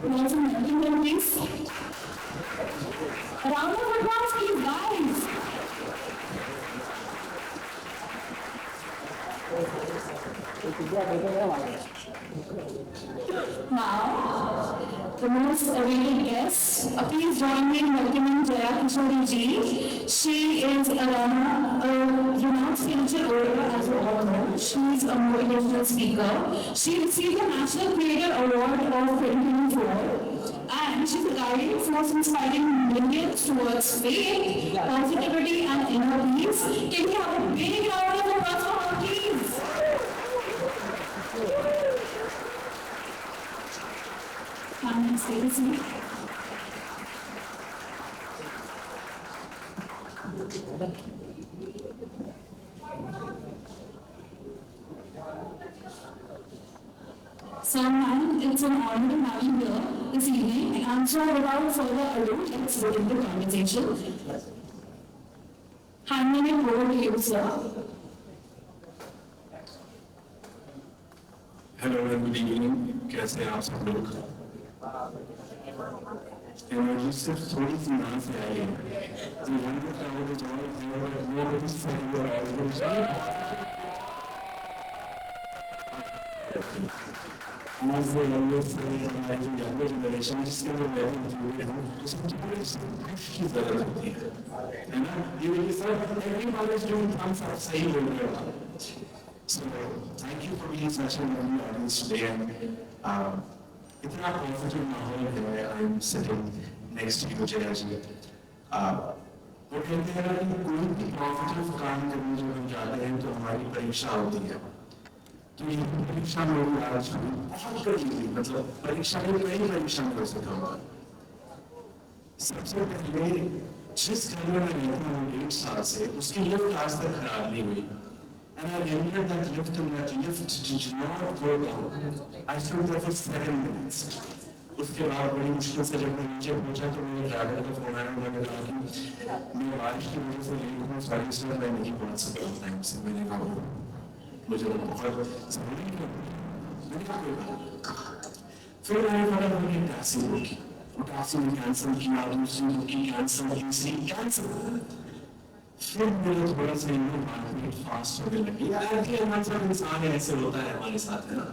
Welcome, welcome, please. Round of applause, please, guys. Now, the most awaited guest. Please join me in welcoming Jaya Kishori ji. She is a renowned spiritual orator, as you all know. She is a motivational speaker. She received the National Creator Award of 2024. And she's a guiding force inspiring millions towards faith, positivity, and inner peace. Can we have a big round of applause for her, please? Come and stay with me. So, ma'am, it's an honor to have you here this evening. And so, without further ado, let's get into the conversation. Handing it over to you, sir. Hello good evening, कैसे हैं आप सब लोग? Energy सिर्फ थोड़ी सी यहाँ से आई है तो यहाँ पे क्या होगा यंगर जनरेशन जिसके अंदर मैं की जरूरत होती है ना? ये देखिए sir, every one is doing something सही बोल रहे हो। So thank you for being such a lovely audience today and इतना positive माहौल है। I'm sitting next to you Jaya जी। वो कहते हैं ना कि कोई भी positive काम करने जब हम जाते हैं तो हमारी परीक्षा होती है। तो ये परीक्षा मेरी आज बहुत कड़ी थी, मतलब परीक्षा में कई परीक्षा कर सकता हूँ। सबसे पहले जिस घर में मैं रहता हूँ 1 साल से, उसकी लिफ्ट आज तक खराब नहीं हुई। And I remember that lift and that lift did not work out. I stood there for 7 minutes. उसके बाद बड़ी मुश्किल से जब मैं नीचे पहुंचा तो मेरे ड्राइवर का फोन आया, उन्होंने कहा कि मैं बारिश की वजह से लेट हूँ, सॉरी सर मैं नहीं पहुंच सकता टाइम से। मैंने कहा मुझे बहुत जरूरी है, मैंने कहा कोई बात। फिर मैंने फटाफट टैक्सी बुक की, वो टैक्सी में कैंसिल किया, दूसरी बुकिंग कैंसिल, तीसरी कैंसिल। फिर मेरे थोड़ा सा मार्केट फास्ट होने लगी। हमारे साथ इंसान ऐसे होता है, हमारे साथ है ना।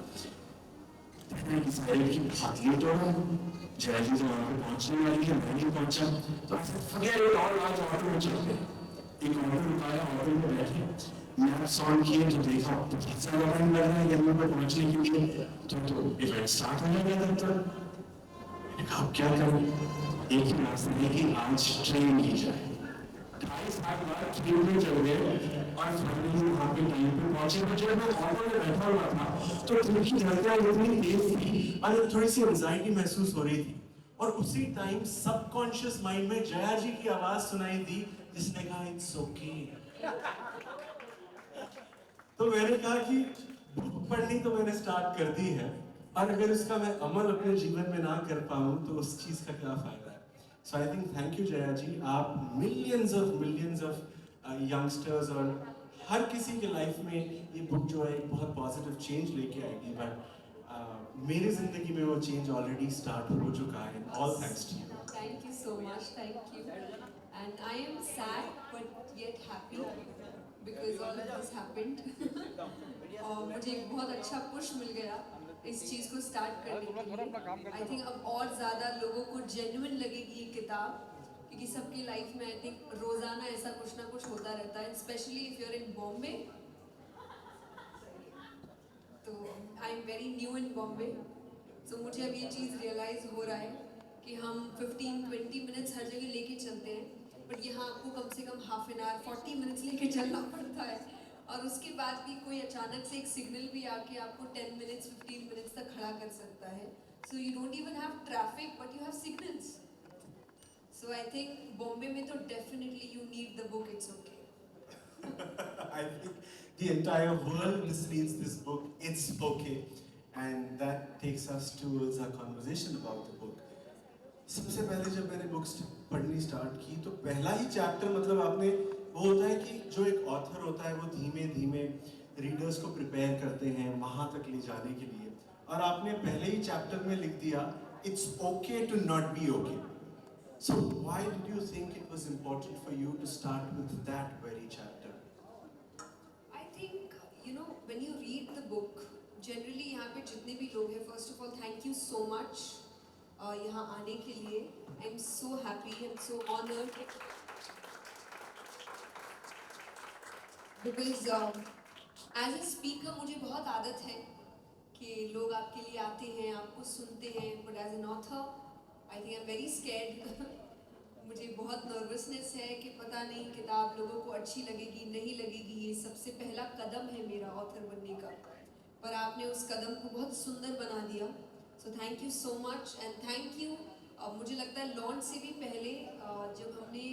कि बहुत लेट हो रहा हूँ, जया जी तो वहाँ पे पहुँचने वाली है, मैं नहीं पहुँचा, तो फॉरगेट इट ऑल, आज ऑटो में चलते हैं। एक ऑटो रुकाया, ऑटो में बैठे, मैप्स ऑन किए तो देखा बहुत ज़्यादा टाइम लग रहा है यमुना पर पहुँचने के लिए। तो इवेंट स्टार्ट होने गया था। मैंने कहा क्या करूँ? एक ही रास्ता है कि आज ट्रेन की जाए। 2.5 साल बाद ट्रेन में चल गए और फाइनली वहाँ पे टाइम पे पहुंचे। मुझे मैं ऑटो में बैठा हुआ था तो ट्रेन की धड़कन इतनी तेज थी और थोड़ी सी एंजाइटी महसूस हो रही थी। और उसी टाइम सबकॉन्शियस माइंड में जया जी की आवाज सुनाई दी, जिसने कहा इट्स ओके। तो मैंने कहा कि बुक पढ़नी तो मैंने स्टार्ट कर दी है, और अगर इसका मैं अमल अपने जीवन में ना कर पाऊं तो उस चीज का क्या फायदा है। So I think thank you Jaya जी, आप millions of youngsters और हर किसी के लाइफ में ये बुक जो है एक बहुत पॉजिटिव चेंज लेके आएगी। बट मेरी जिंदगी में वो चेंज ऑलरेडी स्टार्ट हो चुका है। All thanks to you. Thank you so much, thank you. And I am sad but yet happy because all of this happened. और मुझे एक बहुत अच्छा पुश मिल गया इस चीज़ को स्टार्ट करने के लिए। आई थिंक अब और ज़्यादा लोगों को जेन्युइन लगेगी ये किताब, क्योंकि सबकी लाइफ में आई थिंक रोज़ाना ऐसा कुछ ना कुछ होता रहता है, specially if you are in Bombay. तो I am very new in Bombay, so मुझे अब ये चीज़ रियलाइज़ हो रहा है कि हम 15-20 मिनट्स हर जगह लेके चलते हैं, बट यहाँ आपको कम से कम हाफ एन आवर 40 मिनट्स लेके चलना पड़ता है। और उसके बाद भी कोई अचानक से एक सिग्नल भी आके आपको 10 मिनट्स 15 मिनट्स तक खड़ा कर सकता है। So you don't even have traffic but you have signals. So I think Bombay में तो definitely you need the book, it's okay. I think the entire world needs this book, It's Okay, and that takes us towards our conversation about the book. सबसे पहले जब मैंने books पढ़नी start की तो पहला ही चैप्टर, मतलब आपने वो होता है कि जो एक ऑथर होता है वो धीमे धीमे रीडर्स को प्रिपेयर करते हैं वहाँ तक ले जाने के लिए, और आपने पहले ही चैप्टर में लिख दिया it's okay to not be okay. So why did you think it was important for you to start with that very chapter? I think, you know, when you read the book, generally यहाँ पे जितने भी लोग हैं, first of all, thank you so much यहाँ आने के लिए. I'm so happy, I'm so honored. Because as a speaker मुझे बहुत आदत है कि लोग आपके लिए आते हैं, आपको सुनते हैं, but as an author, I think I'm very scared. मुझे बहुत नर्वसनेस है कि पता नहीं किताब लोगों को अच्छी लगेगी नहीं लगेगी. ये सबसे पहला कदम है मेरा ऑथर बनने का, पर आपने उस कदम को बहुत सुंदर बना दिया. सो thank you so much and thank you. मुझे लगता है लॉन्च से भी पहले जब हमने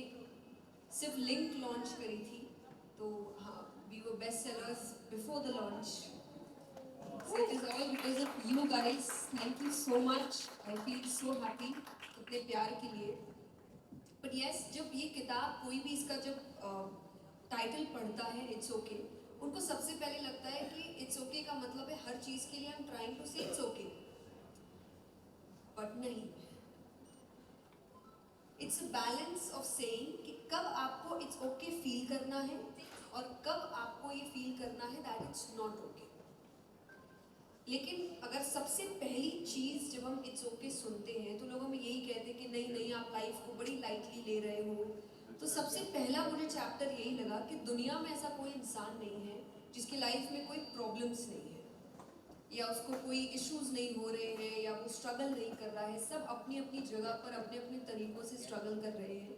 सिर्फ लिंक लॉन्च करी थी तो हाँ, we were best sellers before the launch. So it is all because of you guys. Thank you so much. I feel so happy. इतने प्यार के लिए. But yes, जब ये किताब कोई भी इसका जब टाइटल पढ़ता है इट्स ओके, उनको सबसे पहले लगता है कि इट्स ओके का मतलब है हर चीज के लिए I am trying to say it's okay. But नहीं, it's a balance of saying कि कब आपको इट्स ओके फील करना है और कब आपको ये फील करना है दैट इट्स नॉट ओके. लेकिन अगर सबसे पहली चीज़ जब हम इट्स ओके सुनते हैं तो लोग हमें यही कहते हैं कि नहीं नहीं आप लाइफ को बड़ी लाइटली ले रहे हो. तो सबसे पहला मुझे चैप्टर यही लगा कि दुनिया में ऐसा कोई इंसान नहीं है जिसकी लाइफ में कोई प्रॉब्लम्स नहीं है या उसको कोई इश्यूज नहीं हो रहे हैं या वो स्ट्रगल नहीं कर रहा है. सब अपनी अपनी जगह पर अपने अपने तरीक़ों से स्ट्रगल कर रहे हैं.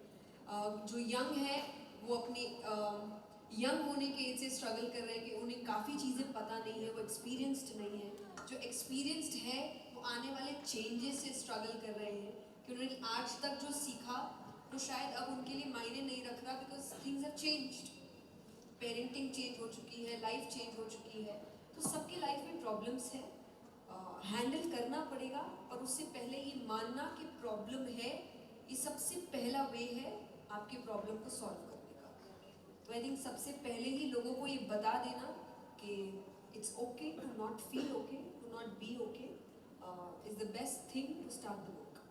जो यंग है वो अपनी यंग होने के एज से स्ट्रगल कर रहे हैं कि उन्हें काफ़ी चीज़ें पता नहीं है, वो एक्सपीरियंस्ड नहीं है. जो एक्सपीरियंस्ड है वो आने वाले चेंजेस से स्ट्रगल कर रहे हैं कि उन्होंने आज तक जो सीखा वो शायद अब उनके लिए मायने नहीं रख रहा because things have changed. Parenting change हो चुकी है, लाइफ चेंज हो चुकी है. तो सबकी लाइफ में प्रॉब्लम्स है, हैंडल करना पड़ेगा. और उससे पहले ये मानना कि प्रॉब्लम है, ये सबसे पहला वे है आपके प्रॉब्लम को सॉल्व करने का. तो आई थिंक सबसे पहले ही लोगों को ये बता देना कि it's okay to not feel okay, to not be okay is the best thing to start the book.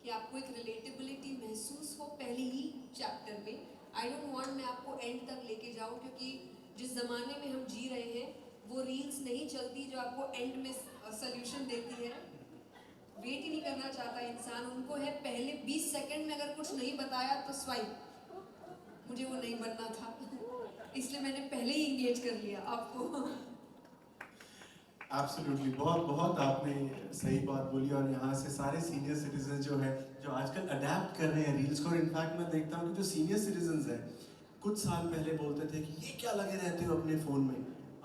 कि आपको एक रिलेटेबिलिटी महसूस हो पहले ही चैप्टर में. आई डोंट वांट मैं आपको एंड तक लेके जाऊँ क्योंकि जिस ज़माने में हम जी रहे हैं वो रील्स नहीं चलती जो आपको एंड में सोल्यूशन देती है. वेट ही नहीं करना चाहता इंसान. उनको है पहले 20 सेकंड में अगर कुछ नहीं बताया तो स्वाइप. मुझे वो नहीं बनना था इसलिए मैंने पहले ही इंगेज कर लिया आपको. एब्सोल्युटली, बहुत बहुत आपने सही बात बोली. और यहाँ से सारे सीनियर सिटीजन जो है जो आजकल अडेप्ट कर रहे हैं रील्स को. इनफैक्ट मैं देखता हूँ कि जो सीनियर सिटीजन हैं कुछ साल पहले बोलते थे कि ये क्या लगे रहते हो अपने फ़ोन में,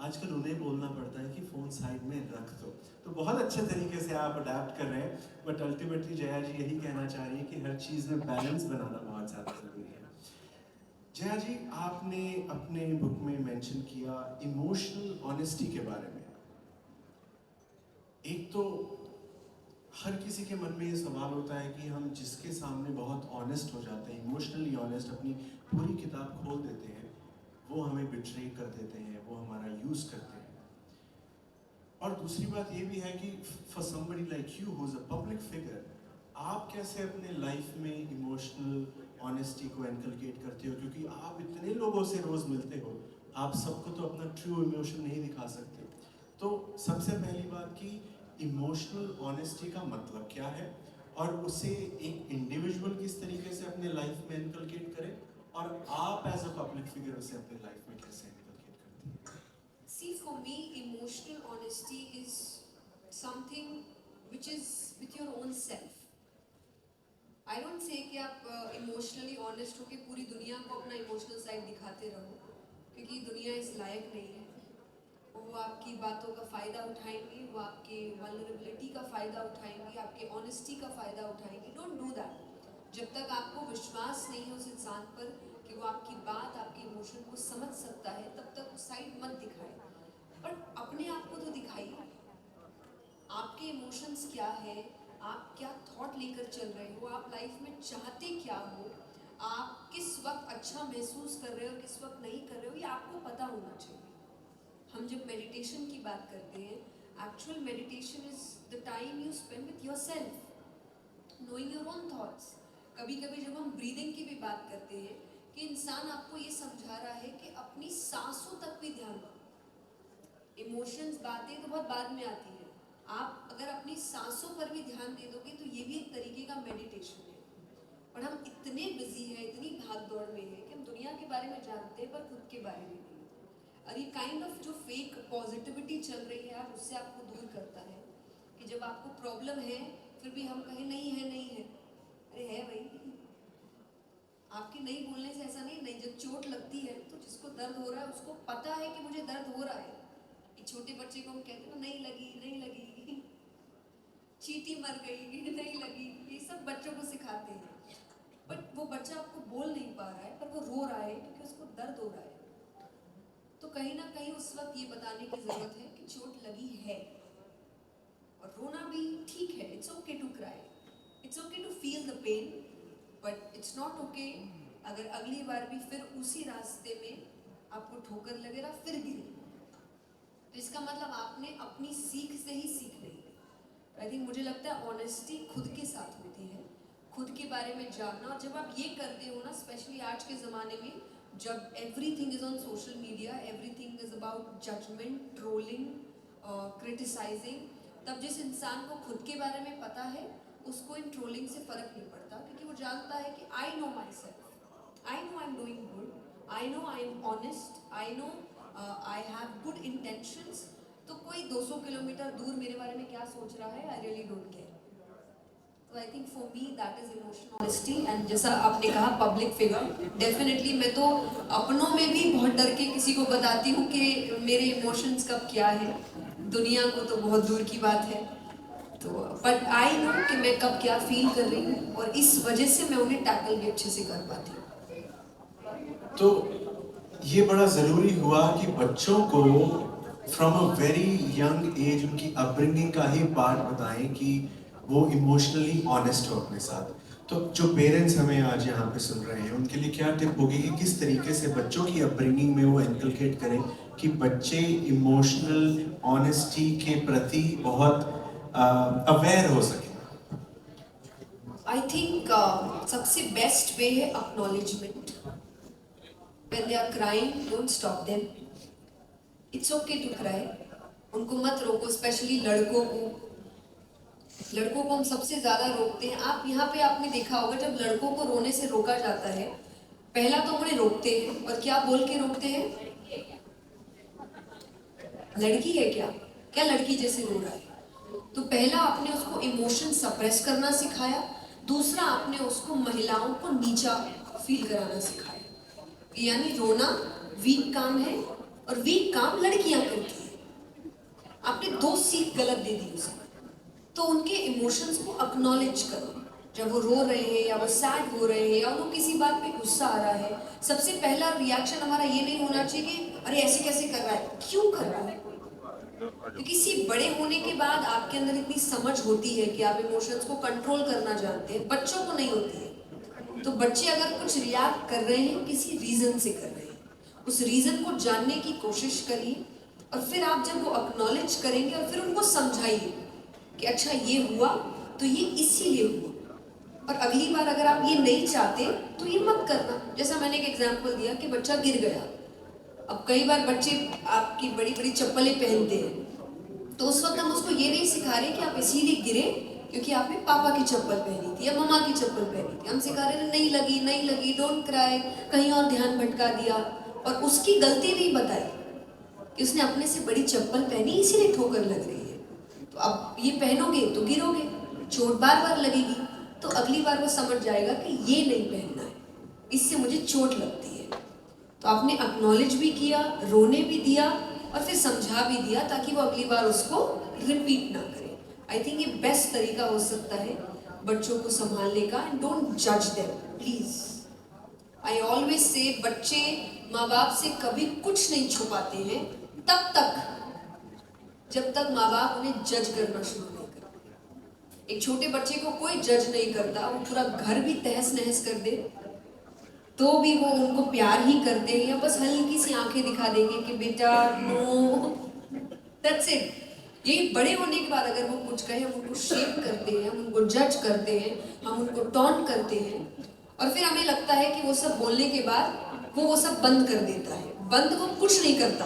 आजकल उन्हें बोलना पड़ता है कि फ़ोन साइड में रख दो. तो बहुत अच्छे तरीके से आप अडेप्ट कर रहे हैं. बट अल्टीमेटली जया जी यही कहना चाह रही है कि हर चीज़ में बैलेंस बनाना बहुत ज़्यादा ज़रूरी है. जया जी, आपने अपने बुक में मेंशन किया इमोशनल ऑनेस्टी के बारे में. एक तो हर किसी के मन में ये सवाल होता है कि हम जिसके सामने बहुत ऑनेस्ट हो जाते हैं, इमोशनली ऑनेस्ट, अपनी पूरी किताब खोल देते हैं, वो हमें बिट्रे कर देते हैं, वो हमारा यूज़ करते हैं. और दूसरी बात ये भी है कि for somebody like you who is a public figure, आप कैसे अपने लाइफ में इमोशनल ऑनेस्टी को इनकलकेट करते हो? क्योंकि आप इतने लोगों से रोज़ मिलते हो, आप सबको तो अपना ट्रू इमोशन नहीं दिखा सकते. तो सबसे पहली बात कि इमोशनल ऑनेस्टी का मतलब क्या है और उसे एक इंडिविजुअल किस तरीके से अपने लाइफ में इनकलकेट करे, और आप एज अ पब्लिक फिगर उसे अपने लाइफ में कैसे इनकलकेट करते हैं? See, for me, emotional honesty is something which is with your own self. I don't say कि आप इमोशनली ऑनेस्ट होकर पूरी दुनिया को अपना इमोशनल साइड दिखाते रहो, क्योंकि दुनिया इस लायक नहीं है. वो आपकी बातों का फ़ायदा उठाएंगे, वो आपके वल्नरेबिलिटी का फ़ायदा उठाएंगे, आपके ऑनेस्टी का फ़ायदा उठाएंगे. Don't do that. जब तक आपको विश्वास नहीं है उस इंसान पर कि वो आपकी बात, आपके इमोशन को समझ सकता है, तब तक उस साइड मत दिखाए. बट अपने आप को तो दिखाइए. आपके इमोशंस क्या है, आप क्या थॉट लेकर चल रहे हो, आप लाइफ में चाहते क्या हो, आप किस वक्त अच्छा महसूस कर रहे हो, किस वक्त नहीं कर रहे हो, ये आपको पता होना चाहिए. हम जब मेडिटेशन की बात करते हैं, actual meditation is the time you spend with yourself. knowing your own thoughts. कभी कभी जब हम ब्रीदिंग की भी बात करते हैं कि इंसान आपको ये समझा रहा है कि अपनी सांसों तक भी ध्यान दो. इमोशंस बातें तो बहुत बाद में आती है. आप अगर अपनी सांसों पर भी ध्यान दे दोगे तो ये भी एक तरीके का मेडिटेशन है. पर हम इतने बिजी हैं, इतनी भाग दौड़ में हैं कि हम दुनिया के बारे में जानते हैं पर खुद के बारे में नहीं. और ये काइंड ऑफ जो फेक पॉजिटिविटी चल रही है यार, उससे आपको दूर करता है कि जब आपको प्रॉब्लम है फिर भी हम कहें नहीं है नहीं है. अरे है भाई, आपके नहीं बोलने से ऐसा नहीं. जब चोट लगती है तो जिसको दर्द हो रहा है उसको पता है कि मुझे दर्द हो रहा है. एक छोटे बच्चे को हम कहते हैं ना, नहीं लगी नहीं लगी, चींटी मर गई नहीं लगी, ये सब बच्चों को सिखाते हैं. बट वो बच्चा आपको बोल नहीं पा रहा है पर वो रो रहा है क्योंकि उसको दर्द हो रहा है. तो कहीं ना कहीं उस वक्त ये बताने की जरूरत है कि चोट लगी है और रोना भी ठीक है. It's okay to cry, it's okay to feel the pain, but it's not okay अगर अगली बार भी फिर उसी रास्ते में आपको ठोकर लगे ना फिर गिरे. तो इसका मतलब आपने अपनी सीख से ही सीख ली. आई थिंक मुझे लगता है ऑनेस्टी खुद के साथ होती है, खुद के बारे में जानना. और जब आप ये करते हो ना, स्पेशली आज के ज़माने में जब everything is on social media, everything is about judgement, trolling, criticising, तब जिस इंसान को खुद के बारे में पता है उसको इन ट्रोलिंग से फ़र्क नहीं पड़ता क्योंकि वो जानता है कि I know my self, I know I am doing good, I know I am honest, I know I have good intentions. तो कोई 200 किलोमीटर दूर मेरे बारे में क्या सोच रहा है, आई रियली डोंट केयर. तो I think for me that is emotional honesty. And जैसा आपने कहा पब्लिक फिगर, डेफिनेटली मैं तो अपनों में भी बहुत डर के किसी को बताती हूँ कि मेरे इमोशंस कब क्या है. दुनिया को तो बहुत दूर की बात है. तो बट आई नो कि मैं कब क्या फील कर रही हूँ और इस वजह से मैं उन्हें टैकल भी अच्छे से कर पाती हूँ. तो ये बड़ा ज़रूरी हुआ कि बच्चों को from a very young age उनकी अपब्रिंगिंग का ही पार्ट बताएं कि वो इमोशनली ऑनेस्ट हो अपने साथ. तो जो पेरेंट्स हमें आज यहाँ पे सुन रहे हैं उनके लिए क्या टिप होगी कि किस तरीके से बच्चों की अपब्रिंगिंग में वो इनकलकेट करें कि बच्चे इमोशनल ऑनेस्टी के प्रति बहुत अवेयर हो सकें. आई थिंक सबसे बेस्ट वे है acknowledgement. When they are crying, don't stop them. It's okay to cry. उनको मत रोको, स्पेशली लड़कों को हम सबसे ज़्यादा रोकते हैं. आप यहाँ पे आपने देखा होगा जब लड़कों को रोने से रोका जाता है, पहला तो उन्हें रोकते हैं और क्या बोल के रोकते हैं, लड़की है क्या, क्या लड़की जैसे रो रहा है. तो पहला आपने उसको इमोशन सप्रेस करना सिखाया, दूसरा आपने उसको महिलाओं को नीचा फील कराना सिखाया. यानी रोना वीक काम है और वीक काम लड़कियां करती हैं. आपने 2 सीख गलत दे दी उसे. तो उनके इमोशंस को अक्नॉलेज करो. जब वो रो रहे हैं या वो सैड हो रहे हैं या उनको किसी बात पे गुस्सा आ रहा है, सबसे पहला रिएक्शन हमारा ये नहीं होना चाहिए कि अरे ऐसे कैसे कर रहा है, क्यों कर रहा है. क्योंकि किसी बड़े होने के बाद आपके अंदर इतनी समझ होती है कि आप इमोशंस को कंट्रोल करना जानते हैं, बच्चों को नहीं होती है. तो बच्चे अगर कुछ रिएक्ट कर रहे हैं किसी रीजन से कर रहे हैं, उस रीजन को जानने की कोशिश करिए और फिर आप जब वो अक्नॉलेज करेंगे और फिर उनको समझाइए कि अच्छा ये हुआ तो ये इसीलिए हुआ, और अगली बार अगर आप ये नहीं चाहते तो ये मत करना. जैसा मैंने एक एग्जांपल दिया कि बच्चा गिर गया. अब कई बार बच्चे आपकी बड़ी बड़ी चप्पलें पहनते हैं, तो उस वक्त हम उसको ये नहीं सिखा रहे कि आप इसीलिए गिरे क्योंकि आपने पापा की चप्पल पहनी थी या मम्मा की चप्पल पहनी थी. हम सिखा रहे नहीं लगी नहीं लगी, डोंट क्राई, कहीं और ध्यान भटका दिया और उसकी गलती नहीं बताई कि उसने अपने से बड़ी चप्पल पहनी इसीलिए ठोकर लग रही है. तो अब ये पहनोगे तो गिरोगे, चोट बार बार लगेगी, तो अगली बार वो समझ जाएगा कि ये नहीं पहनना है, इससे मुझे चोट लगती है. तो आपने अक्नॉलेज भी किया, रोने भी दिया और फिर समझा भी दिया ताकि वो अगली बार उसको रिपीट ना करे. आई थिंक ये बेस्ट तरीका हो सकता है बच्चों को संभालने का. एंड डोंट जज them please. I always say बच्चे माँ बाप से कभी कुछ नहीं छुपाते हैं तब तक जब तक माँ बाप उन्हें जज करना शुरू नहीं करते. एक छोटे बच्चे को कोई जज नहीं करता, वो पूरा घर भी तहस नहस कर दे तो भी वो उनको प्यार ही करते हैं या बस हल्की सी आंखें दिखा देंगे कि बेटा नो, दैट्स इट. ये बड़े होने के बाद अगर वो कुछ कहे, हम उनको शेम करते हैं, हम उनको जज करते हैं, हम उनको टॉन्ट करते हैं, और फिर हमें लगता है कि वो सब बोलने के बाद वो सब बंद कर देता है। बंद वो कुछ नहीं करता,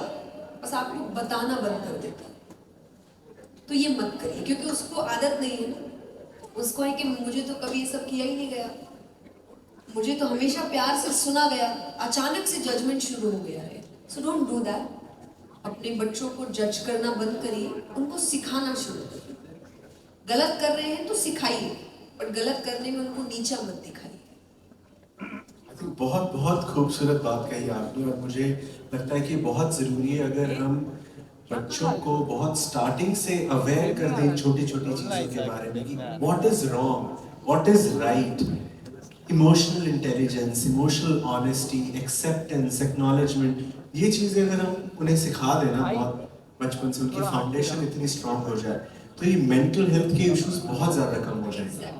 बस आपको बताना बंद कर देता है। तो ये मत करिए, क्योंकि उसको आदत नहीं है ना, उसको है कि मुझे तो कभी ये सब किया ही नहीं गया, मुझे तो हमेशा प्यार से सुना गया, अचानक से जजमेंट शुरू हो गया है। So don't do that. अपने बच्चों को जज करना बंद करिए, उनको सिखाना शुरू करिए। गलत कर रहे हैं तो सिखाइए, पर गलत करने में उनको नीचा मत दिखाइए। आई थिंक बहुत बहुत खूबसूरत बात कही आपने, और मुझे लगता है कि बहुत ज़रूरी है अगर हम बच्चों को बहुत स्टार्टिंग से अवेयर कर दें छोटी छोटी चीज़ों के बारे में कि what is wrong, what is right. Emotional intelligence, emotional honesty, acceptance, acknowledgement, ये चीज़ें अगर हम उन्हें सिखा देना बहुत बचपन से, उनकी फाउंडेशन इतनी स्ट्रांग हो जाए, तो ये मेंटल हेल्थ के इश्यूज बहुत ज़्यादा कम हो जाएंगे।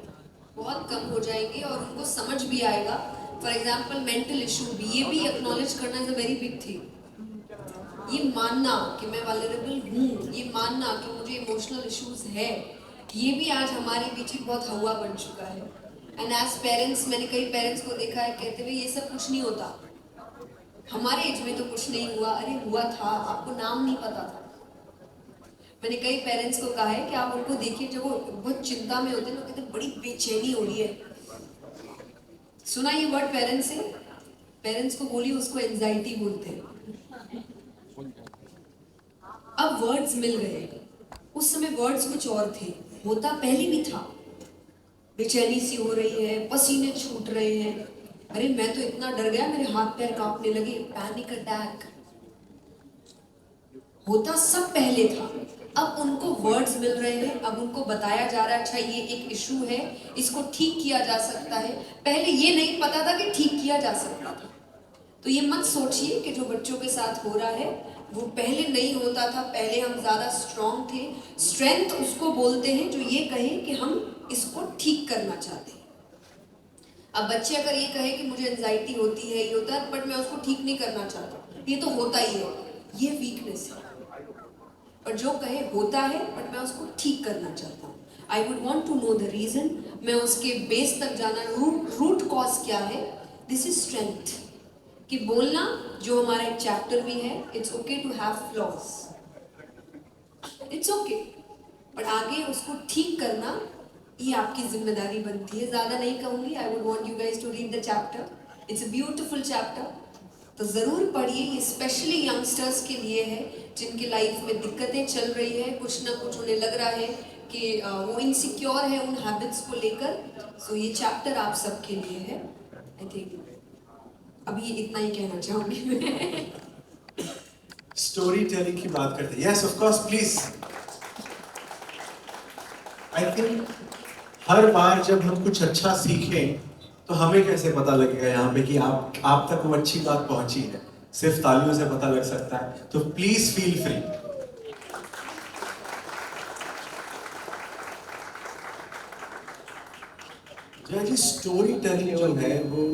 बहुत कम हो जाएंगे और उनको समझ भी आएगा। फॉर एग्जाम्पल मेंटल इशू भी, ये भी एक्नॉलेज करना is a very big thing. ये मानना कि मैं वल्नरेबल हूँ, ये मानना कि मुझे इमोशनल इश्यूज है, ये भी आज हमारे बीच एक बहुत हवा बन चुका है। एंड एज पेरेंट्स, मैंने कई पेरेंट्स को देखा है कहते हुए ये सब कुछ नहीं होता, हमारे एज में तो कुछ नहीं हुआ। अरे हुआ था, आपको नाम नहीं पता था। मैंने कई पेरेंट्स को कहा है कि आप उनको देखिए जब वो बहुत चिंता में होते हैं, तो कहते हैं बड़ी बेचैनी हो रही है। सुना ये वर्ड पेरेंट्स से? पेरेंट्स को बोली उसको एंजाइटी बोलते हैं। अब वर्ड्स मिल गए, उस समय वर्ड्स कुछ और थे, होता पहले भी था। बेचैनी सी हो रही है, पसीने छूट रहे हैं, अरे मैं तो इतना डर गया मेरे हाथ पैर कांपने लगे, पैनिक अटैक। होता सब पहले था, अब उनको वर्ड्स मिल रहे हैं, अब उनको बताया जा रहा है अच्छा ये एक इशू है, इसको ठीक किया जा सकता है। पहले ये नहीं पता था कि ठीक किया जा सकता था। तो ये मत सोचिए कि जो बच्चों के साथ हो रहा है वो पहले नहीं होता था, पहले हम ज्यादा स्ट्रॉन्ग थे। स्ट्रेंथ उसको बोलते हैं जो ये कहे कि हम इसको ठीक करना चाहते हैं। अब बच्चे अगर ये कहे कि मुझे एंजाइटी होती है, ये होता है, बट मैं उसको ठीक नहीं करना चाहता, ये तो होता ही है, ये वीकनेस है। और जो कहे होता है बट मैं उसको ठीक करना चाहता हूँ, I would want to know the reason, मैं उसके बेस तक जाना, रूट कॉज क्या है। This is strength. कि बोलना, जो हमारा एक चैप्टर भी है, it's okay to have flaws, it's okay, but आगे उसको ठीक करना ये आपकी जिम्मेदारी बनती है। ज्यादा नहीं कहूंगी, I would want you guys to read the chapter, it's a beautiful chapter. तो जरूर पढ़िए, ये स्पेशली यंगस्टर्स के लिए है जिनकी लाइफ में दिक्कतें चल रही है, कुछ ना कुछ उन्हें लग रहा है कि वो इनसिक्योर है उन हैबिट्स को लेकर। सो ये चैप्टर आप सबके लिए है। आई थिंक अभी इतना ही कहना चाहूंगी मैं। स्टोरी टेलिंग की बात करते हैं, yes of course please. I think हर बार जब हम कुछ अच्छा सीखें तो हमें कैसे पता लगेगा यहाँ पे कि आप तक वो अच्छी बात पहुंची है? सिर्फ तालियों से पता लग सकता है। तो प्लीज फील फ्री। जय जी, स्टोरी टेलिंग जो है वो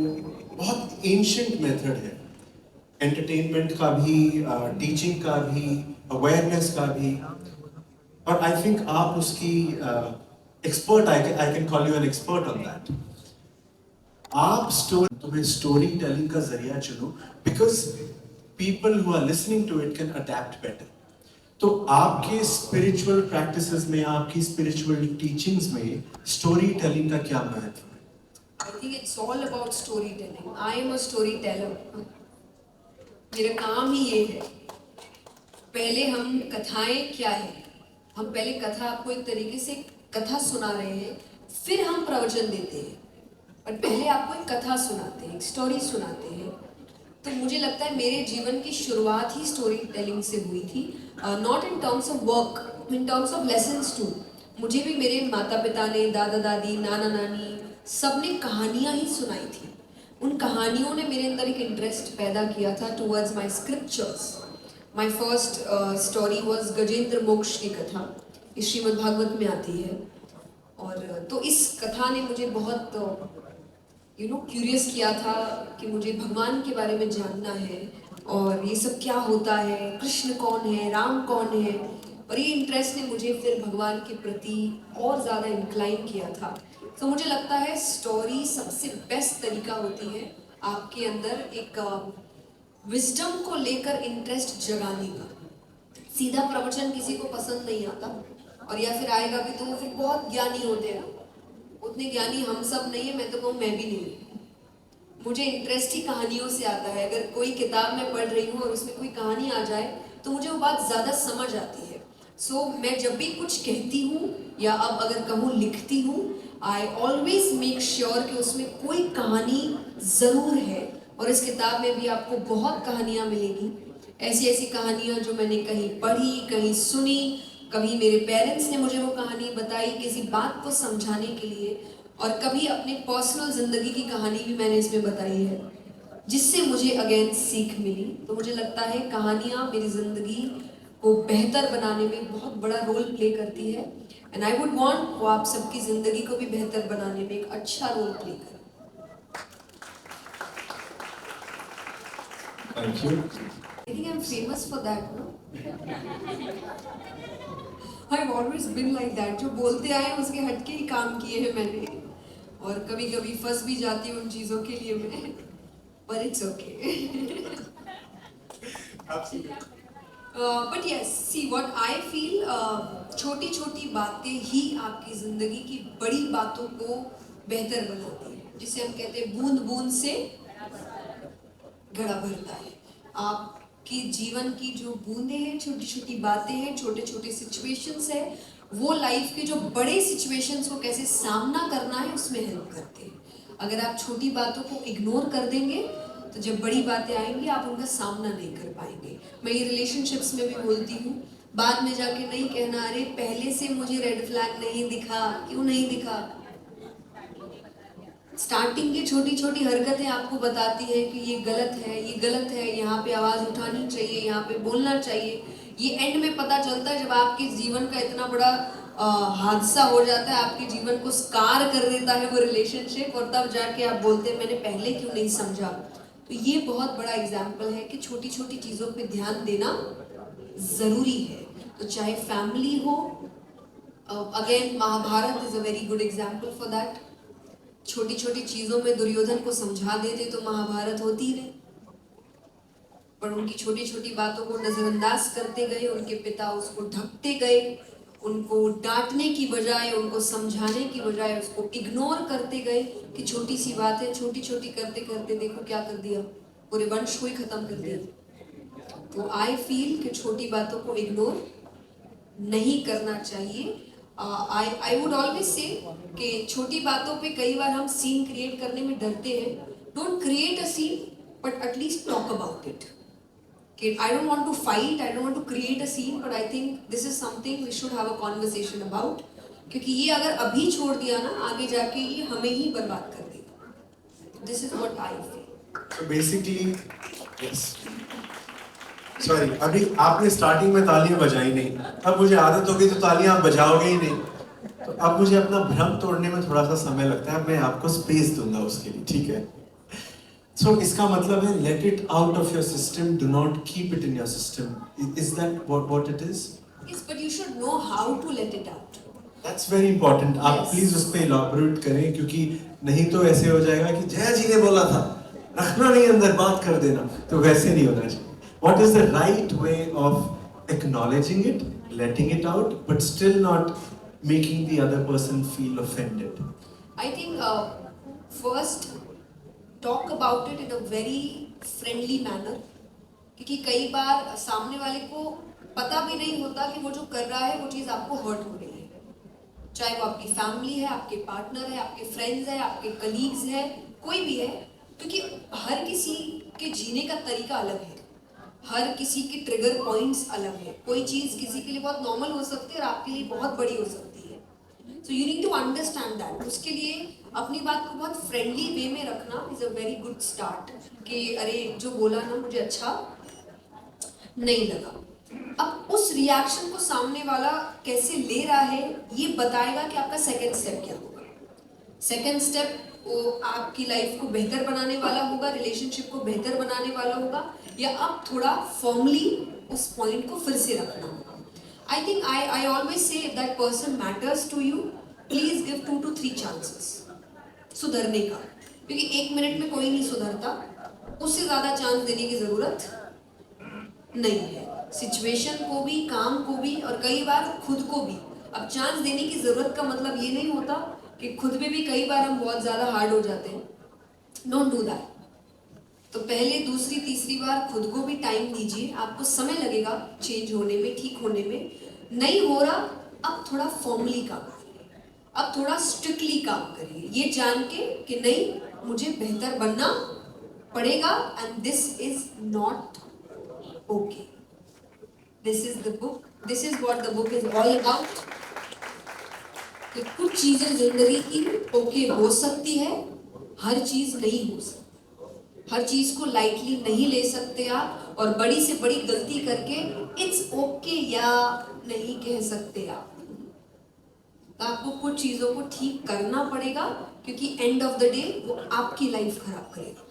बहुत एंशिएंट मेथड है, एंटरटेनमेंट का भी, टीचिंग का भी, अवेयरनेस का भी। और आई थिंक आप उसकी expert, I can call you an expert on that. आप तुम्हें स्टोरी टेलिंग का जरिया चुनो, because people who are listening to it can adapt better. तो आपके स्पिरिचुअल प्रैक्टिसेस में, आपकी स्पिरिचुअल टीचिंग्स में स्टोरी टेलिंग का क्या महत्व है? I think it's all about storytelling. I am a storyteller. मेरा काम ही ये है। पहले हम कथाएं क्या है, हम पहले कथा आपको एक तरीके से कथा सुना रहे हैं, फिर हम प्रवचन देते हैं, पर पहले आपको एक कथा सुनाते हैं, एक स्टोरी सुनाते हैं। तो मुझे लगता है मेरे जीवन की शुरुआत ही स्टोरी टेलिंग से हुई थी, not in terms of work, in terms of lessons too. मुझे भी मेरे माता पिता ने, दादा दादी, नाना नानी, सबने कहानियाँ ही सुनाई थी। उन कहानियों ने मेरे अंदर एक इंटरेस्ट पैदा किया था towards my scriptures. My first story was Gajendra मोक्ष की कथा, ये श्रीमद् भागवत में आती है। और तो इस कथा ने मुझे बहुत क्यूरियस किया था कि मुझे भगवान के बारे में जानना है और ये सब क्या होता है, कृष्ण कौन है, राम कौन है। और ये इंटरेस्ट ने मुझे फिर भगवान के प्रति और ज़्यादा इंक्लाइन किया था। तो मुझे लगता है स्टोरी सबसे बेस्ट तरीका होती है आपके अंदर एक विजडम को लेकर इंटरेस्ट जगाने का। सीधा प्रवचन किसी को पसंद नहीं आता, और या फिर आएगा भी तो वो फिर बहुत ज्ञानी होते हैं। उतने ज्ञानी हम सब नहीं है, मैं तो कहूँ मैं भी नहीं हूँ। मुझे इंटरेस्ट ही कहानियों से आता है। अगर कोई किताब मैं पढ़ रही हूँ और उसमें कोई कहानी आ जाए तो मुझे वो बात ज़्यादा समझ आती है। सो मैं जब भी कुछ कहती हूँ या अब अगर कहूँ लिखती हूँ, आई ऑलवेज मेक श्योर कि उसमें कोई कहानी ज़रूर है। और इस किताब में भी आपको बहुत कहानियाँ मिलेगी, ऐसी ऐसी कहानियाँ जो मैंने कहीं पढ़ी, कहीं सुनी, कभी मेरे पेरेंट्स ने मुझे वो कहानी बताई किसी बात को समझाने के लिए, और कभी अपने पर्सनल ज़िंदगी की कहानी भी मैंने इसमें बताई है जिससे मुझे अगेन सीख मिली। तो मुझे लगता है कहानियाँ मेरी ज़िंदगी को बेहतर बनाने में बहुत बड़ा रोल प्ले करती है, एंड आई वुड वांट वो आप सबकी ज़िंदगी को भी बेहतर बनाने में एक अच्छा रोल प्ले करे। Thank you. I think I'm famous for that, no? I've always been like that. जो बोलते आए उसके हटके ही काम किए हैं मैंने, और कभी कभी फंस भी जाती हूँ उन चीज़ों के लिए मैं, but it's okay. Absolutely. But yes, see what I feel, छोटी छोटी बातें ही आपकी ज़िंदगी की बड़ी बातों को बेहतर बनाती है, जिसे हम कहते हैं बूंद बूंद से घड़ा भरता है। आपके जीवन की जो बूंदें हैं, छोटी छोटी बातें हैं, छोटे छोटे सिचुएशंस है, वो लाइफ के जो बड़े सिचुएशंस को कैसे सामना करना है उसमें हेल्प करते हैं। अगर आप छोटी बातों को इग्नोर कर देंगे तो जब बड़ी बातें आएंगी आप उनका सामना नहीं कर पाएंगे। मैं ये रिलेशनशिप्स में भी बोलती हूँ, बाद में जाके नहीं कहना अरे पहले से मुझे रेड फ्लैग नहीं दिखा, क्यों नहीं दिखा। स्टार्टिंग की छोटी छोटी हरकतें आपको बताती है कि ये गलत है, ये गलत है, यहाँ पे आवाज़ उठानी चाहिए, यहाँ पे बोलना चाहिए। ये एंड में पता चलता है जब आपके जीवन का इतना बड़ा हादसा हो जाता है, आपके जीवन को स्कार कर देता है वो रिलेशनशिप, और तब जाके आप बोलते हैं मैंने पहले क्यों नहीं समझा। तो ये बहुत बड़ा एग्जाम्पल है कि छोटी छोटी चीज़ों पे ध्यान देना ज़रूरी है। तो चाहे फैमिली हो, again Mahabharata is a very good example for that. छोटी छोटी चीज़ों में दुर्योधन को समझा देते तो महाभारत होती ही नहीं, पर उनकी छोटी छोटी बातों को नज़रअंदाज करते गए, उनके पिता उसको ढकते गए, उनको डांटने की बजाय, उनको समझाने की बजाय उसको इग्नोर करते गए कि छोटी सी बात है, छोटी छोटी करते करते देखो क्या कर दिया, पूरे वंश को ही खत्म कर दिया। तो आई फील कि छोटी बातों को इग्नोर नहीं करना चाहिए। आई वुड ऑलवेज से कि छोटी बातों पे कई बार हम सीन क्रिएट करने में डरते हैं। Don't create a scene but at least talk about it. I don't want to fight, I don't want to create a scene, but I think this is something we should have a conversation about. क्योंकि ये अगर अभी छोड़ दिया ना, आगे जाके ये हमें ही बर्बाद कर देगा। This is what I feel. So basically, yes. Sorry, अभी आपने स्टार्टिंग में तालियां बजाई नहीं, अब मुझे आदत हो गई तो तालियां आप बजाओगे ही नहीं। तो अब मुझे अपना भ्रम तोड़ने में थोड़ा सा समय लगता है, मैं आपको स्पेस दूंगा उसके लिए, ठीक है? So इसका मतलब है let it out of your system, do not keep it in your system. Is that what it is? Yes, but you should know how to let it out. That's very important. आप Yes. Please उस पे elaborate करें, क्योंकि नहीं तो ऐसे हो जाएगा कि जया जी ने बोला था रखना नहीं अंदर, बात कर देना, तो वैसे नहीं होना चाहिए. What is the right way of acknowledging it, letting it out, but still not making the other person feel offended? I think first talk about it in a very friendly manner, क्योंकि कई बार सामने वाले को पता भी नहीं होता कि वो जो कर रहा है वो चीज़ आपको हर्ट हो रही है। चाहे वो आपकी फैमिली है, आपके पार्टनर है, आपके फ्रेंड्स है, आपके कलीग्स है, कोई भी है, क्योंकि हर किसी के जीने का तरीका अलग है, हर किसी के ट्रिगर पॉइंट्स अलग है। कोई चीज़ किसी के लिए बहुत नॉर्मल हो सकती है और आपके लिए बहुत बड़ी हो सकती है। So you need to understand that. उसके लिए अपनी बात को बहुत फ्रेंडली वे में रखना is a very good start, कि अरे जो बोला ना मुझे अच्छा नहीं लगा। अब उस रिएक्शन को सामने वाला कैसे ले रहा है ये बताएगा कि आपका सेकंड स्टेप क्या होगा। सेकंड स्टेप वो आपकी लाइफ को बेहतर बनाने वाला होगा, रिलेशनशिप को बेहतर बनाने वाला होगा, या अब थोड़ा फॉर्मली उस पॉइंट को फिर से रखना होगा। I think I always say if that person matters to you, please give 2 to 3 chances सुधरने का, क्योंकि 1 मिनट में कोई नहीं सुधरता, उससे ज़्यादा चांस देने की ज़रूरत नहीं है। सिचुएशन को भी, काम को भी और कई बार खुद को भी। अब चांस देने की ज़रूरत का मतलब ये नहीं होता कि खुद में भी कई बार हम बहुत ज़्यादा हार्ड हो जाते हैं। Don't do that. तो पहले, दूसरी, तीसरी बार खुद को भी टाइम दीजिए, आपको समय लगेगा चेंज होने में, ठीक होने में। नहीं हो रहा, अब थोड़ा फॉर्मली काम करिए, अब थोड़ा स्ट्रिक्टली काम करिए, ये जान के कि नहीं, मुझे बेहतर बनना पड़ेगा and this is not okay. This is the book, this is what the book is all about. कि कुछ चीजें जिंदगी की ओके हो सकती है, हर चीज नहीं हो सकती। हर चीज को लाइटली नहीं ले सकते आप, और बड़ी से बड़ी गलती करके इट्स ओके या नहीं कह सकते आप। तो आपको कुछ चीजों को ठीक करना पड़ेगा, क्योंकि एंड ऑफ द डे वो आपकी लाइफ खराब करेगा,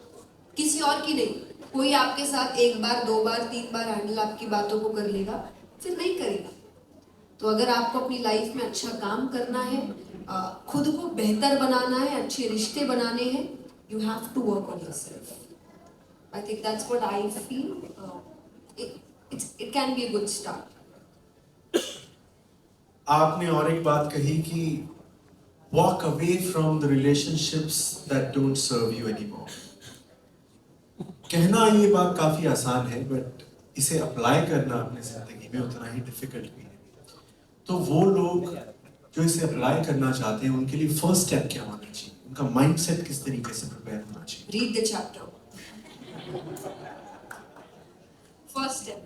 किसी और की नहीं। कोई आपके साथ 1 बार 2 बार 3 बार हैंडल आपकी बातों को कर लेगा, फिर नहीं करेगा। तो अगर आपको अपनी लाइफ में अच्छा काम करना है, खुद को बेहतर बनाना है, अच्छे रिश्ते बनाने हैं, you have to work on yourself. I think that's what I feel. It can be a good start. आपने और एक बात कही कि walk away from the relationships that don't serve you anymore. कहना ये बात काफी आसान है, बट इसे अप्लाई करना अपने जिंदगी में उतना ही डिफिकल्ट भी है। तो वो लोग जो इसे अप्लाई करना चाहते हैं, उनके लिए फर्स्ट स्टेप क्या होना चाहिए? उनका माइंडसेट किस तरीके से प्रिपेयर होना चाहिए? Read the chapter. First step.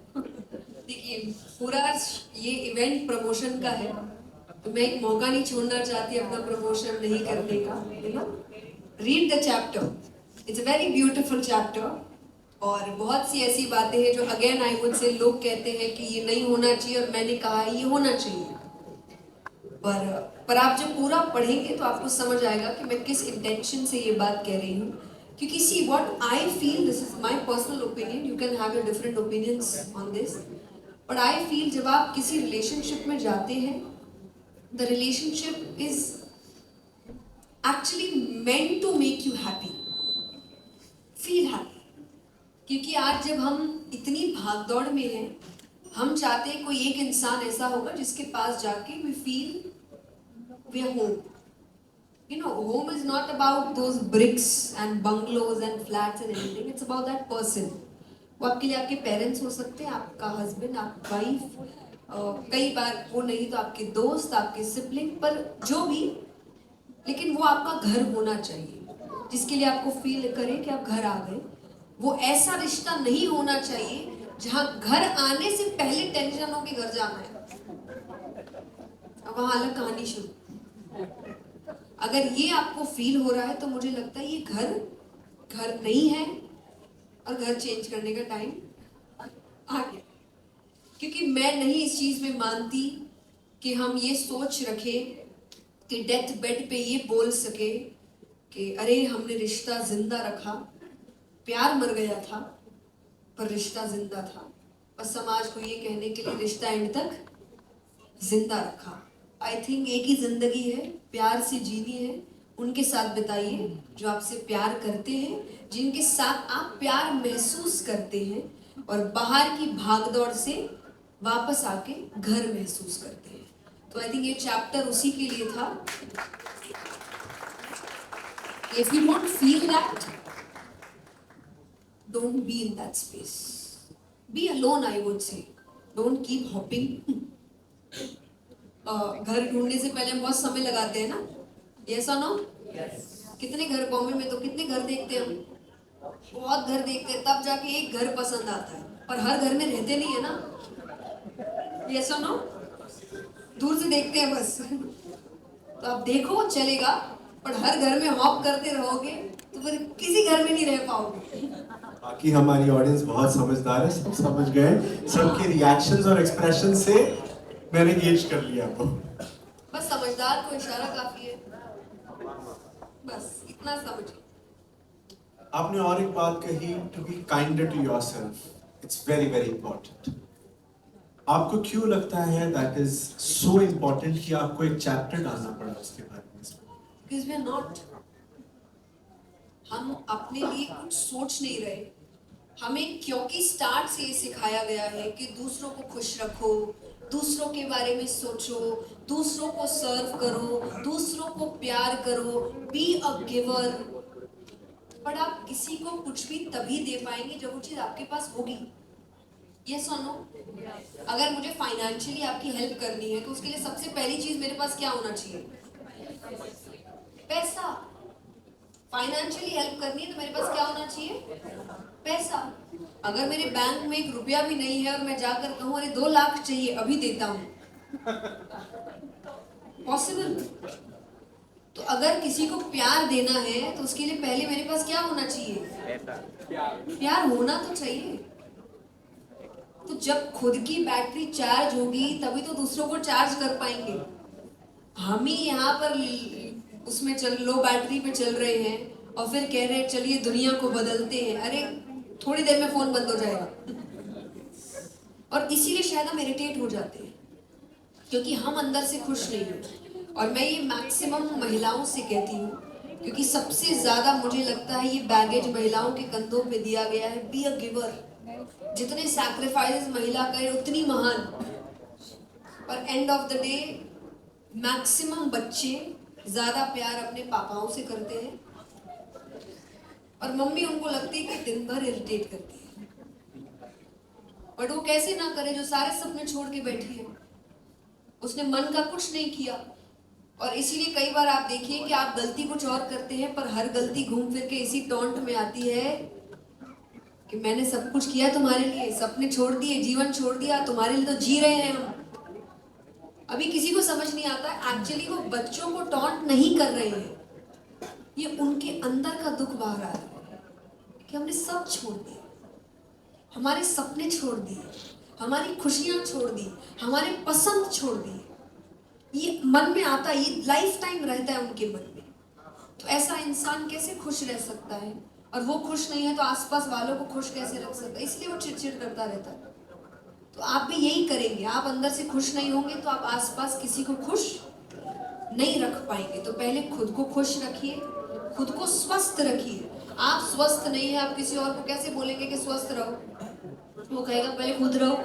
देखिए, पूरा ये इवेंट प्रमोशन का है, तो मैं एक मौका नहीं छोड़ना चाहती अपना प्रमोशन नहीं करने का। Read the chapter, it's a very beautiful chapter. और बहुत सी ऐसी बातें हैं जो अगेन आई वुड से लोग कहते हैं कि ये नहीं होना चाहिए, और मैंने कहा ये होना चाहिए। पर आप जब पूरा पढ़ेंगे तो आपको समझ आएगा कि मैं किस इंटेंशन से ये बात कह रही हूँ। क्योंकि see what I feel, this is my personal opinion, you can have your different opinions on this, but I feel जब आप किसी रिलेशनशिप में जाते हैं, the relationship is actually meant to make you happy, feel happy. क्योंकि आज जब हम इतनी भागदौड़ में हैं, हम चाहते हैं कोई एक इंसान ऐसा होगा जिसके पास जाके we feel we are home. You know, home is not about those bricks and bungalows and flats and anything. It's about that person. वो आपके लिए आपके पेरेंट्स हो सकते हैं, आपका हस्बैंड, आपकी वाइफ, कई बार वो नहीं तो आपके दोस्त, आपके सिबलिंग, पर जो भी, लेकिन वो आपका घर होना चाहिए, जिसके लिए आपको फील करे कि आप घर आ गए। वो ऐसा रिश्ता नहीं होना चाहिए जहाँ घर आने से पहले टेंशन हो कि घर जाना है, अब वहाँ अलग कहानी शुरू। अगर ये आपको फील हो रहा है तो मुझे लगता है ये घर नहीं है, और घर चेंज करने का टाइम आ गया। क्योंकि मैं नहीं इस चीज में मानती कि हम ये सोच रखें कि डेथ बेड पे ये बोल सके कि अरे हमने रिश्ता जिंदा रखा, प्यार मर गया था पर रिश्ता जिंदा था। बस समाज को ये कहने के लिए रिश्ता एंड तक जिंदा रखा। आई थिंक एक ही जिंदगी है, प्यार से जीनी है, उनके साथ बिताइए जो आपसे प्यार करते हैं, जिनके साथ आप प्यार महसूस करते हैं, और बाहर की भागदौड़ से वापस आके घर महसूस करते हैं। तो आई थिंक ये चैप्टर उसी के लिए था। If you don't feel that, don't be in that space, be alone. I would say don't keep hopping. घर ढूंढने से पहले हम बहुत समय लगाते हैं ना, यस और नो? कितने घर, बॉम्बे में तो कितने घर देखते हैं हम, बहुत घर देखते हैं, तब जाके एक घर पसंद आता है, पर हर घर में रहते नहीं है ना, यस और नो? दूर से देखते हैं बस। तो आप देखो चलेगा, पर हर घर में हॉप करते रहोगे तो फिर किसी घर में नहीं रह पाओगे। बाकी हमारी ऑडियंस बहुत समझदार है, सब समझ गए, सबके रिएक्शंस और एक्सप्रेशन से मैंने गेज कर लिया आपको। बस समझदार को इशारा काफी है, बस इतना समझिए। आपने और एक बात कही, to be kinder to yourself, it's very very important. आपको क्यों लगता है दैट इज सो इम्पोर्टेंट कि आपको एक चैप्टर डालना पड़ा उसके बारे में? Because we are not. हम अपने लिए कुछ सोच नहीं रहे। हमें क्योंकि स्टार्ट से ये सिखाया गया है कि दूसरों को खुश रखो, दूसरों के बारे में सोचो, दूसरों को सर्व करो, दूसरों को प्यार करो, बी अ गिवर। पर आप किसी को कुछ भी तभी दे पाएंगे जब वो चीज आपके पास होगी। यस और नो? अगर मुझे फाइनेंशियली आपकी हेल्प करनी है तो उसके लिए सबसे पहली चीज मेरे पास क्या होना चाहिए? पैसा। फाइनेंशियली हेल्प करनी है तो मेरे पास क्या होना चाहिए? पैसा। अगर मेरे बैंक में 1 रुपया भी नहीं है और मैं जाकर कहूँ अरे 2 लाख चाहिए अभी देता हूँ, पॉसिबल? तो अगर किसी को प्यार देना है तो उसके लिए पहले मेरे पास क्या होना चाहिए? प्यार होना तो चाहिए। तो जब खुद की बैटरी चार्ज होगी तभी तो दूसरों को चार्ज कर पाएंगे। हम ही यहाँ पर उसमें लो बैटरी पे चल रहे हैं और फिर कह रहे हैं चलिए दुनिया को बदलते हैं। अरे थोड़ी देर में फोन बंद हो जाएगा। और इसीलिए शायद हम इरिटेट हो जाते हैं क्योंकि हम अंदर से खुश नहीं होते। और मैं ये मैक्सिमम महिलाओं से कहती हूँ क्योंकि सबसे ज्यादा मुझे लगता है ये बैगेज महिलाओं के कंधों पे दिया गया है। Be a giver. जितने सैक्रिफाइसेस महिला करे उतनी महान। पर end of the day maximum बच्चे ज्यादा प्यार अपने पापाओं से करते हैं और मम्मी उनको लगती है कि दिन भर इरिटेट करती है। बट वो कैसे ना करे जो सारे सपने छोड़ के बैठी है। उसने मन का कुछ नहीं किया। और इसीलिए कई बार आप देखिए कि आप गलती कुछ और करते हैं पर हर गलती घूम फिर के इसी टॉन्ट में आती है कि मैंने सब कुछ किया तुम्हारे लिए, सपने छोड़ दिए, जीवन छोड़ दिया, तुम्हारे लिए तो जी रहे हैं हम। अभी किसी को समझ नहीं आता एक्चुअली वो बच्चों को टॉन्ट नहीं कर रहे हैं, ये उनके अंदर का दुख बाहर आ रहा है कि हमने सब छोड़ दिया, हमारे सपने छोड़ दिए, हमारी खुशियां छोड़ दी, हमारे पसंद छोड़ दिए। ये मन में आता है, ये लाइफ टाइम रहता है उनके मन में। तो ऐसा इंसान कैसे खुश रह सकता है? और वो खुश नहीं है तो आसपास वालों को खुश कैसे रख सकता है? इसलिए वो चिड़चिड़ करता रहता है। तो आप भी यही करेंगे। आप अंदर से खुश नहीं होंगे तो आप आसपास किसी को खुश नहीं रख पाएंगे। तो पहले खुद को खुश रखिए, खुद को स्वस्थ रखिए। आप स्वस्थ नहीं है, आप किसी और को कैसे बोलेंगे कि स्वस्थ रहो? वो कहेगा पहले खुद रहो।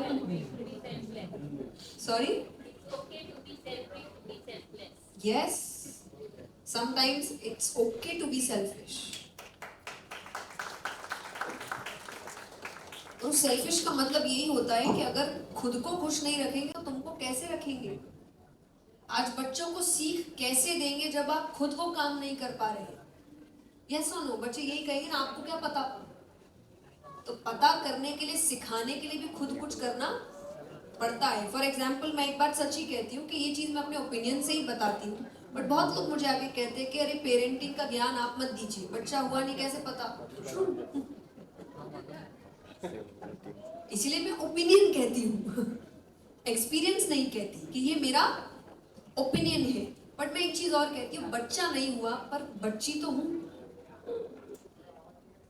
Sorry? Yes, sometimes it's okay to be selfish. तो सेल्फिश का मतलब यही होता है कि अगर खुद को खुश नहीं रखेंगे तो तुमको कैसे रखेंगे? आज बच्चों को सीख कैसे देंगे जब आप खुद वो काम नहीं कर पा रहे हैं? यस और नो? बच्चे यही कहेंगे ना आपको क्या पता। तो पता करने के लिए, सिखाने के लिए भी खुद कुछ करना पड़ता है। फॉर एग्जाम्पल मैं एक बात सच्ची कहती हूँ कि ये चीज़ मैं अपने ओपिनियन से ही बताती हूँ, बट बहुत लोग मुझे आके कहते हैं कि अरे पेरेंटिंग का ज्ञान आप मत दीजिए, बच्चा हुआ नहीं कैसे पता। इसीलिए मैं ओपिनियन कहती हूँ, एक्सपीरियंस नहीं कहती कि ये मेरा ओपिनियन है। बट मैं एक चीज और कहती हूँ, बच्चा नहीं हुआ पर बच्ची तो हूँ।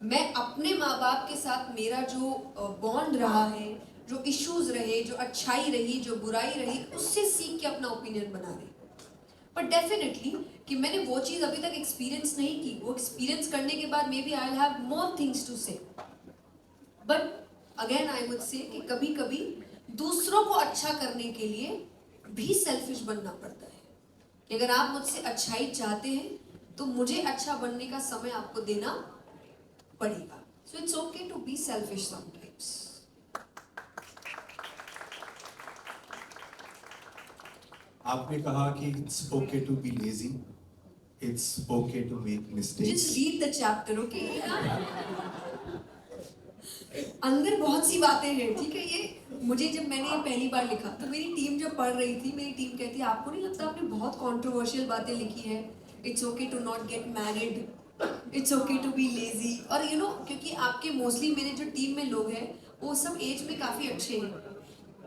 मैं अपने माँ बाप के साथ मेरा जो बॉन्ड रहा है, जो इश्यूज रहे, जो अच्छाई रही, जो बुराई रही, उससे सीख के अपना ओपिनियन बना रही। पर डेफिनेटली कि मैंने वो चीज़ अभी तक एक्सपीरियंस नहीं की, वो एक्सपीरियंस करने के बाद maybe I will have more things to say. But again I would say कि कभी कभी दूसरों को अच्छा करने के लिए भी सेल्फिश बनना पड़ता है कि अगर आप मुझसे अच्छाई चाहते हैं तो मुझे अच्छा बनने का समय आपको देना पड़ेगा। So it's okay to be selfish sometimes. आपने कहा कि it's okay to be lazy, it's okay to make mistakes. Just read the chapter, okay? अंदर बहुत सी बातें हैं, ठीक है? ये मुझे जब मैंने ये पहली बार लिखा तो मेरी टीम जब पढ़ रही थी, मेरी टीम कहती है आपको नहीं लगता आपने बहुत कंट्रोवर्शियल बातें लिखी है? It's okay to not get married, it's okay to be lazy. और यू नो, क्योंकि आपके मोस्टली मेरे जो टीम में लोग हैं वो सब एज में काफ़ी अच्छे हैं,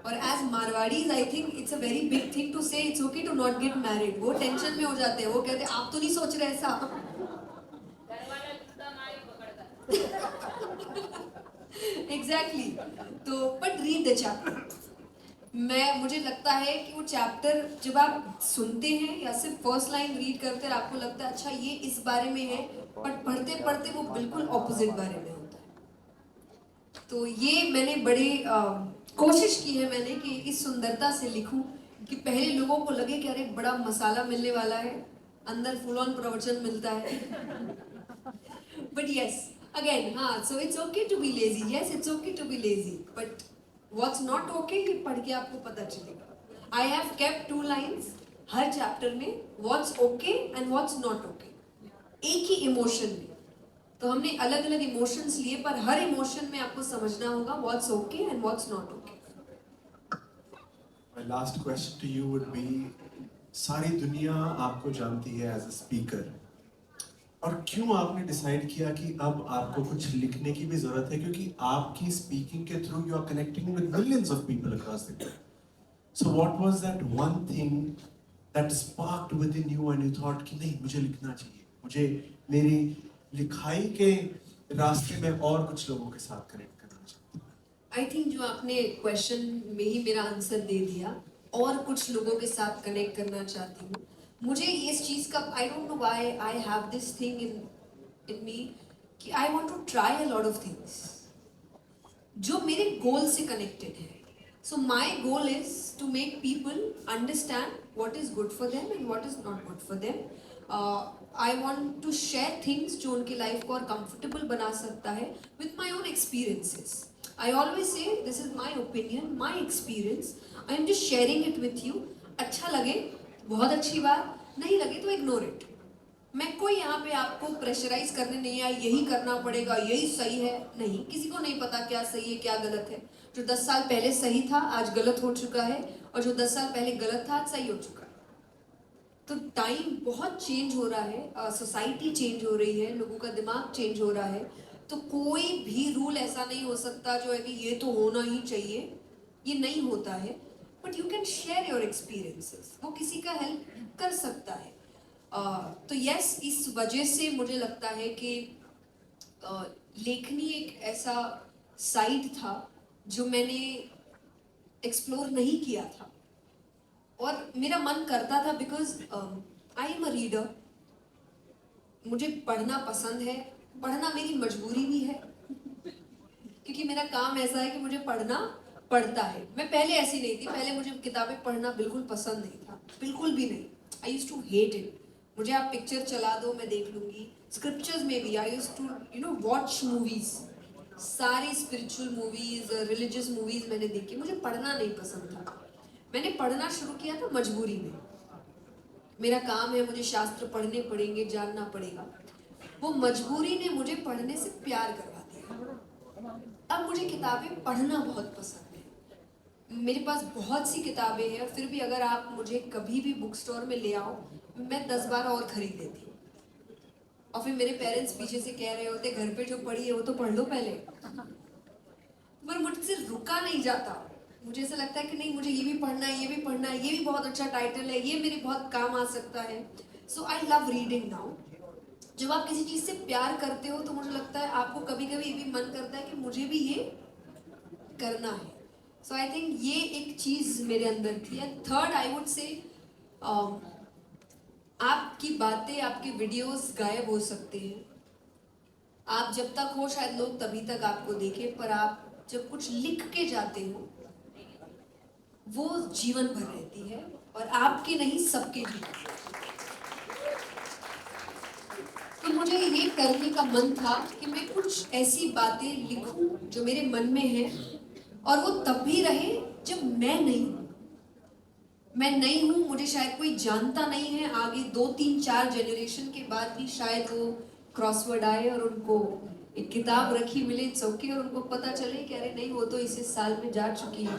और as Marwaris I think it's a very big thing to say it's okay to not get married. वो टेंशन में हो जाते हैं, वो कहते हैं आप तो नहीं सोच रहे ऐसा। एग्जैक्टली। तो बट रीड द चैप्टर। मुझे लगता है कि वो चैप्टर जब आप सुनते हैं या सिर्फ फर्स्ट लाइन रीड करते हैं आपको लगता है अच्छा ये इस बारे में है, बट पढ़ते पढ़ते वो बिल्कुल ऑपोजिट बारे में होता है। तो ये मैंने बड़े कोशिश की है मैंने कि इस सुंदरता से लिखूं कि पहले लोगों को लगे कि अरे बड़ा मसाला मिलने वाला है, अंदर फुल ऑन प्रवचन मिलता है। बट यस अगेन हाँ, so it's okay to be lazy, yes it's okay to be lazy, but what's not okay ये पढ़ के आपको पता चलेगा। आई हैव केप्ट 2 लाइन्स हर चैप्टर में, what's okay and what's not okay, एक ही इमोशन में। तो हमने अलग अलग इमोशंस लिए, पर हर इमोशन में आपको समझना होगा what's okay and what's not okay. My last question to you would be, सारी दुनिया आपको जानती है एज अ स्पीकर, और क्यों आपने डिसाइड किया कि अब आपको कुछ लिखने की भी जरूरत है, क्योंकि आपकी स्पीकिंग के through you are connecting with millions of people across the world. So what was that one thing that sparked within you and you thought कि नहीं मुझे लिखना चाहिए, मुझे मेरी लिखाई के रास्ते में और कुछ लोगों के साथ कनेक्ट करना चाहिए? आई थिंक जो आपने क्वेश्चन में ही मेरा आंसर दे दिया, और कुछ लोगों के साथ कनेक्ट करना चाहती हूँ। मुझे इस चीज़ का I don't know why I have this thing in me कि I want to try a lot of things जो मेरे गोल से कनेक्टेड है। So my goal is to make people understand what is good for them and what is not good for them. I want to share things जो उनकी life को और comfortable बना सकता है with my own experiences. I always say this is my opinion, my experience. I am just sharing it with you. अच्छा लगे बहुत अच्छी बात, नहीं लगे तो इग्नोर इट। मैं कोई यहाँ पे आपको प्रेशराइज करने नहीं आई यही करना पड़ेगा यही सही है, नहीं, किसी को नहीं पता क्या सही है क्या गलत है। जो 10 साल पहले सही था आज गलत हो चुका है, और जो 10 साल पहले गलत था आज सही हो चुका है। तो टाइम बहुत चेंज हो रहा है, सोसाइटी चेंज हो रही है, लोगों का दिमाग चेंज हो रहा है, तो कोई भी रूल ऐसा नहीं हो सकता जो है कि ये तो होना ही चाहिए, ये नहीं होता है। But you can share your experiences, वो किसी का हेल्प कर सकता है। तो यस, इस वजह से मुझे लगता है कि लेखनी एक ऐसा साइड था जो मैंने एक्सप्लोर नहीं किया था, और मेरा मन करता था because I am a reader, मुझे पढ़ना पसंद है, पढ़ना मेरी मजबूरी भी है क्योंकि मेरा काम ऐसा है कि मुझे पढ़ना पड़ता है। मैं पहले ऐसी नहीं थी, पहले मुझे किताबें पढ़ना बिल्कुल पसंद नहीं था, बिल्कुल भी नहीं। I used to hate it. मुझे आप पिक्चर चला दो मैं देख लूंगी, स्क्रिप्चर्स में भी I used to watch movies, सारी स्पिरिचुअल मूवीज रिलीजियस मूवीज मैंने देखी, मुझे पढ़ना नहीं पसंद था। मैंने पढ़ना शुरू किया था मजबूरी में, मेरा काम है मुझे शास्त्र पढ़ने पड़ेंगे, जानना पड़ेगा। वो मजबूरी ने मुझे पढ़ने से प्यार करवा दिया। अब मुझे किताबें पढ़ना बहुत पसंद है, मेरे पास बहुत सी किताबें हैं, और फिर भी अगर आप मुझे कभी भी बुक स्टोर में ले आओ मैं 10 बार और खरीद लेती हूँ। और फिर मेरे पेरेंट्स पीछे से कह रहे होते घर पे जो पढ़ी है वो तो पढ़ लो पहले, पर मुझसे रुका नहीं जाता। मुझे ऐसा लगता है कि नहीं मुझे ये भी पढ़ना है, ये भी पढ़ना है, ये भी बहुत अच्छा टाइटल है, ये मेरे बहुत काम आ सकता है। सो आई लव रीडिंग नाउ। जब आप किसी चीज़ से प्यार करते हो तो मुझे लगता है आपको कभी कभी ये भी मन करता है कि मुझे भी ये करना है। सो आई थिंक ये एक चीज़ मेरे अंदर थी। एंड थर्ड आई वुड से आपकी बातें, आपके वीडियोस गायब हो सकते हैं, आप जब तक हो शायद लोग तभी तक आपको देखें, पर आप जब कुछ लिख के जाते हो वो जीवन भर रहती है, और आपके नहीं सबके भी। तो मुझे ये करने का मन था कि मैं कुछ ऐसी बातें लिखूं जो मेरे मन में है, और वो तब भी रहे जब मैं नहीं हूं। मैं नहीं हूं, मुझे शायद कोई जानता नहीं है, आगे 2, 3, 4 जनरेशन के बाद भी शायद वो क्रॉसवर्ड आए और उनको एक किताब रखी मिले, इट्स ओके, और उनको पता चले कि अरे नहीं वो तो इस साल में जा चुकी है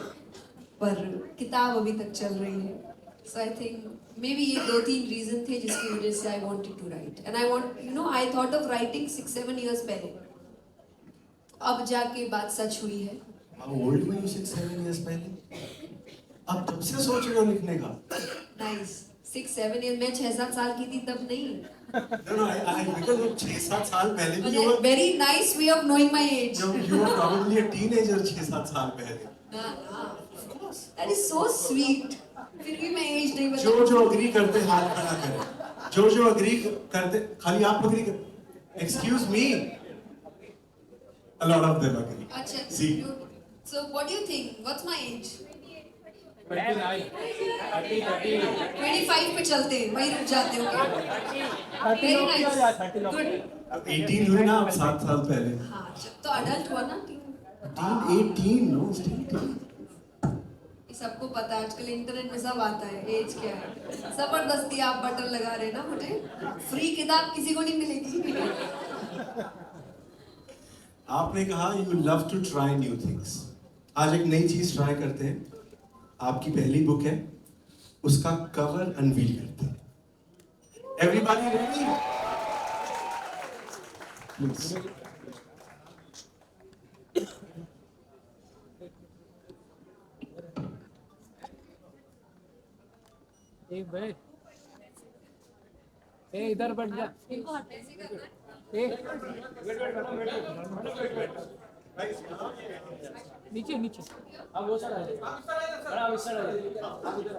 पर किताब अभी तक चल रही है। सो आई थिंक मे बी ये 2-3 रीजन थे जिसकी वजह से I wanted to write. And I want I thought of writing 6-7 years पहले, अब जाके बात सच हुई है। How old were you 6-7 years पहले? अब तब से सोच रहे हो लिखने का? नाइस, 6-7 इयर्स, मैं 6-7 साल की थी तब नहीं। No, because 6-7 साल पहले भी you were, very nice way of knowing my age. you were probably a teenager 6-7 साल पहले. हाँ, Of course. That is so sweet. फिर भी मैं एज नहीं बता. जो अग्री करते हाथ खड़ा करें. जो अग्री करते खाली आप अग्री कर. Excuse me. A lot of them agree. अच्छा. See. So what do you think? What's my age? 29. 25 पे चलते हैं, वहीं रुक जाते हो. Very nice. Good. अब 18 हुए ना, अब 7 साल पहले. हाँ, जब तो अडल्ट हुआ ना. 18, no, still 18. ये सबको पता है, आजकल इंटरनेट में सब आता है, एज क्या है. जबरदस्ती आप बटन लगा रहे हैं ना मुझे. फ्री किताब किसी को नहीं मिलेगी. आपने कहा you love to try new things. आज एक नई चीज ट्राई करते हैं. आपकी पहली बुक है, उसका कवर अनवील करते हैं. Everybody ready? Please. एक भाई ए इधर बैठ जा ए नीचे नीचे अब वो सर है बड़ा विस्तार है आप उधर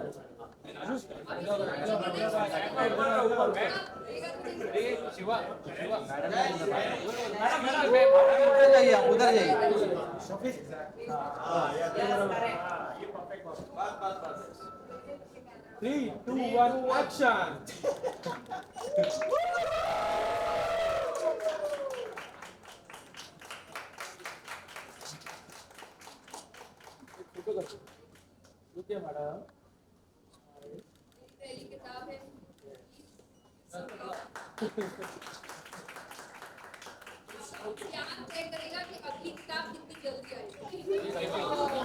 ए शिवा शिवा मैडम उधर जाइए आप उधर जाइए ये परफेक्ट बस 3, 2, 1, action! रुकिए मैडम. पहली किताब है. क्या तय करेगा कि अगली किताब कितनी जल्दी आएगी?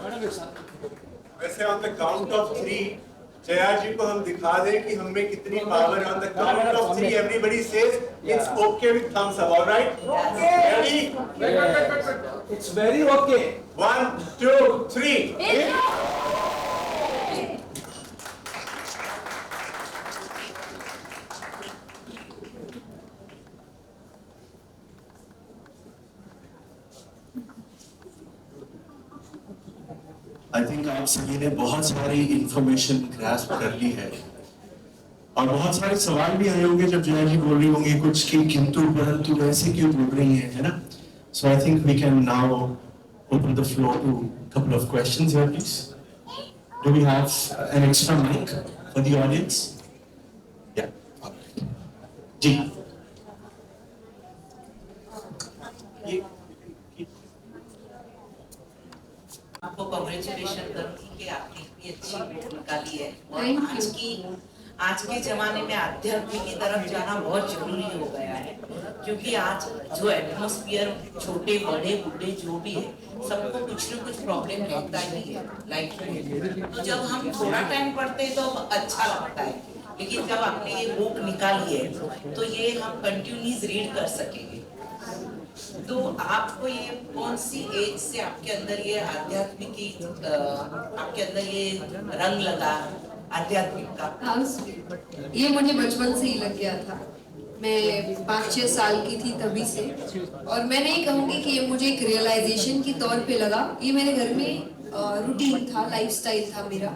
मैडम एक साथ. वैसे on the count of 3, Jaya जी को हम दिखा दें कि हम में कितनी पावर है. On the count of 3, everybody says it's okay with thumbs up. All right? Ready? It's very okay. 1, 2, 3. I think आप सभी ने बहुत सारी इंफॉर्मेशन ग्रास्प कर ली है और बहुत सारे सवाल भी आए होंगे जब जया जी बोल रही होंगी कुछ कि किंतु परंतु ऐसे क्यों बोल रही है ना. So I think we can now open the floor to couple of questions here please. Do we have an extra mic for the audience? या जी. आपको कांग्रेचुलेशन करती कि आपने इतनी अच्छी बुक निकाली है. Thank और आज के जमाने में आध्यात्म की तरफ जाना बहुत जरूरी हो गया है, क्योंकि आज जो एटमॉस्फेयर छोटे बड़े बूढ़े जो भी है सबको कुछ न कुछ प्रॉब्लम रहता ही है लाइफ में. तो जब हम थोड़ा टाइम पढ़ते हैं तो अच्छा लगता है, लेकिन जब आपने ये बुक निकाली है तो ये हम कंटिन्यूस रीड कर सकेंगे. तो आपको ये कौन सी एज से आपके अंदर ये आध्यात्मिक की आपके अंदर ये रंग लगा आध्यात्मिक का? ये मुझे बचपन से ही लग गया था. मैं 5-6 साल की थी तभी से, और मैं नहीं कहूँगी कि ये मुझे एक रियलाइजेशन के तौर पे लगा. ये मेरे घर में रूटीन था, लाइफस्टाइल था मेरा.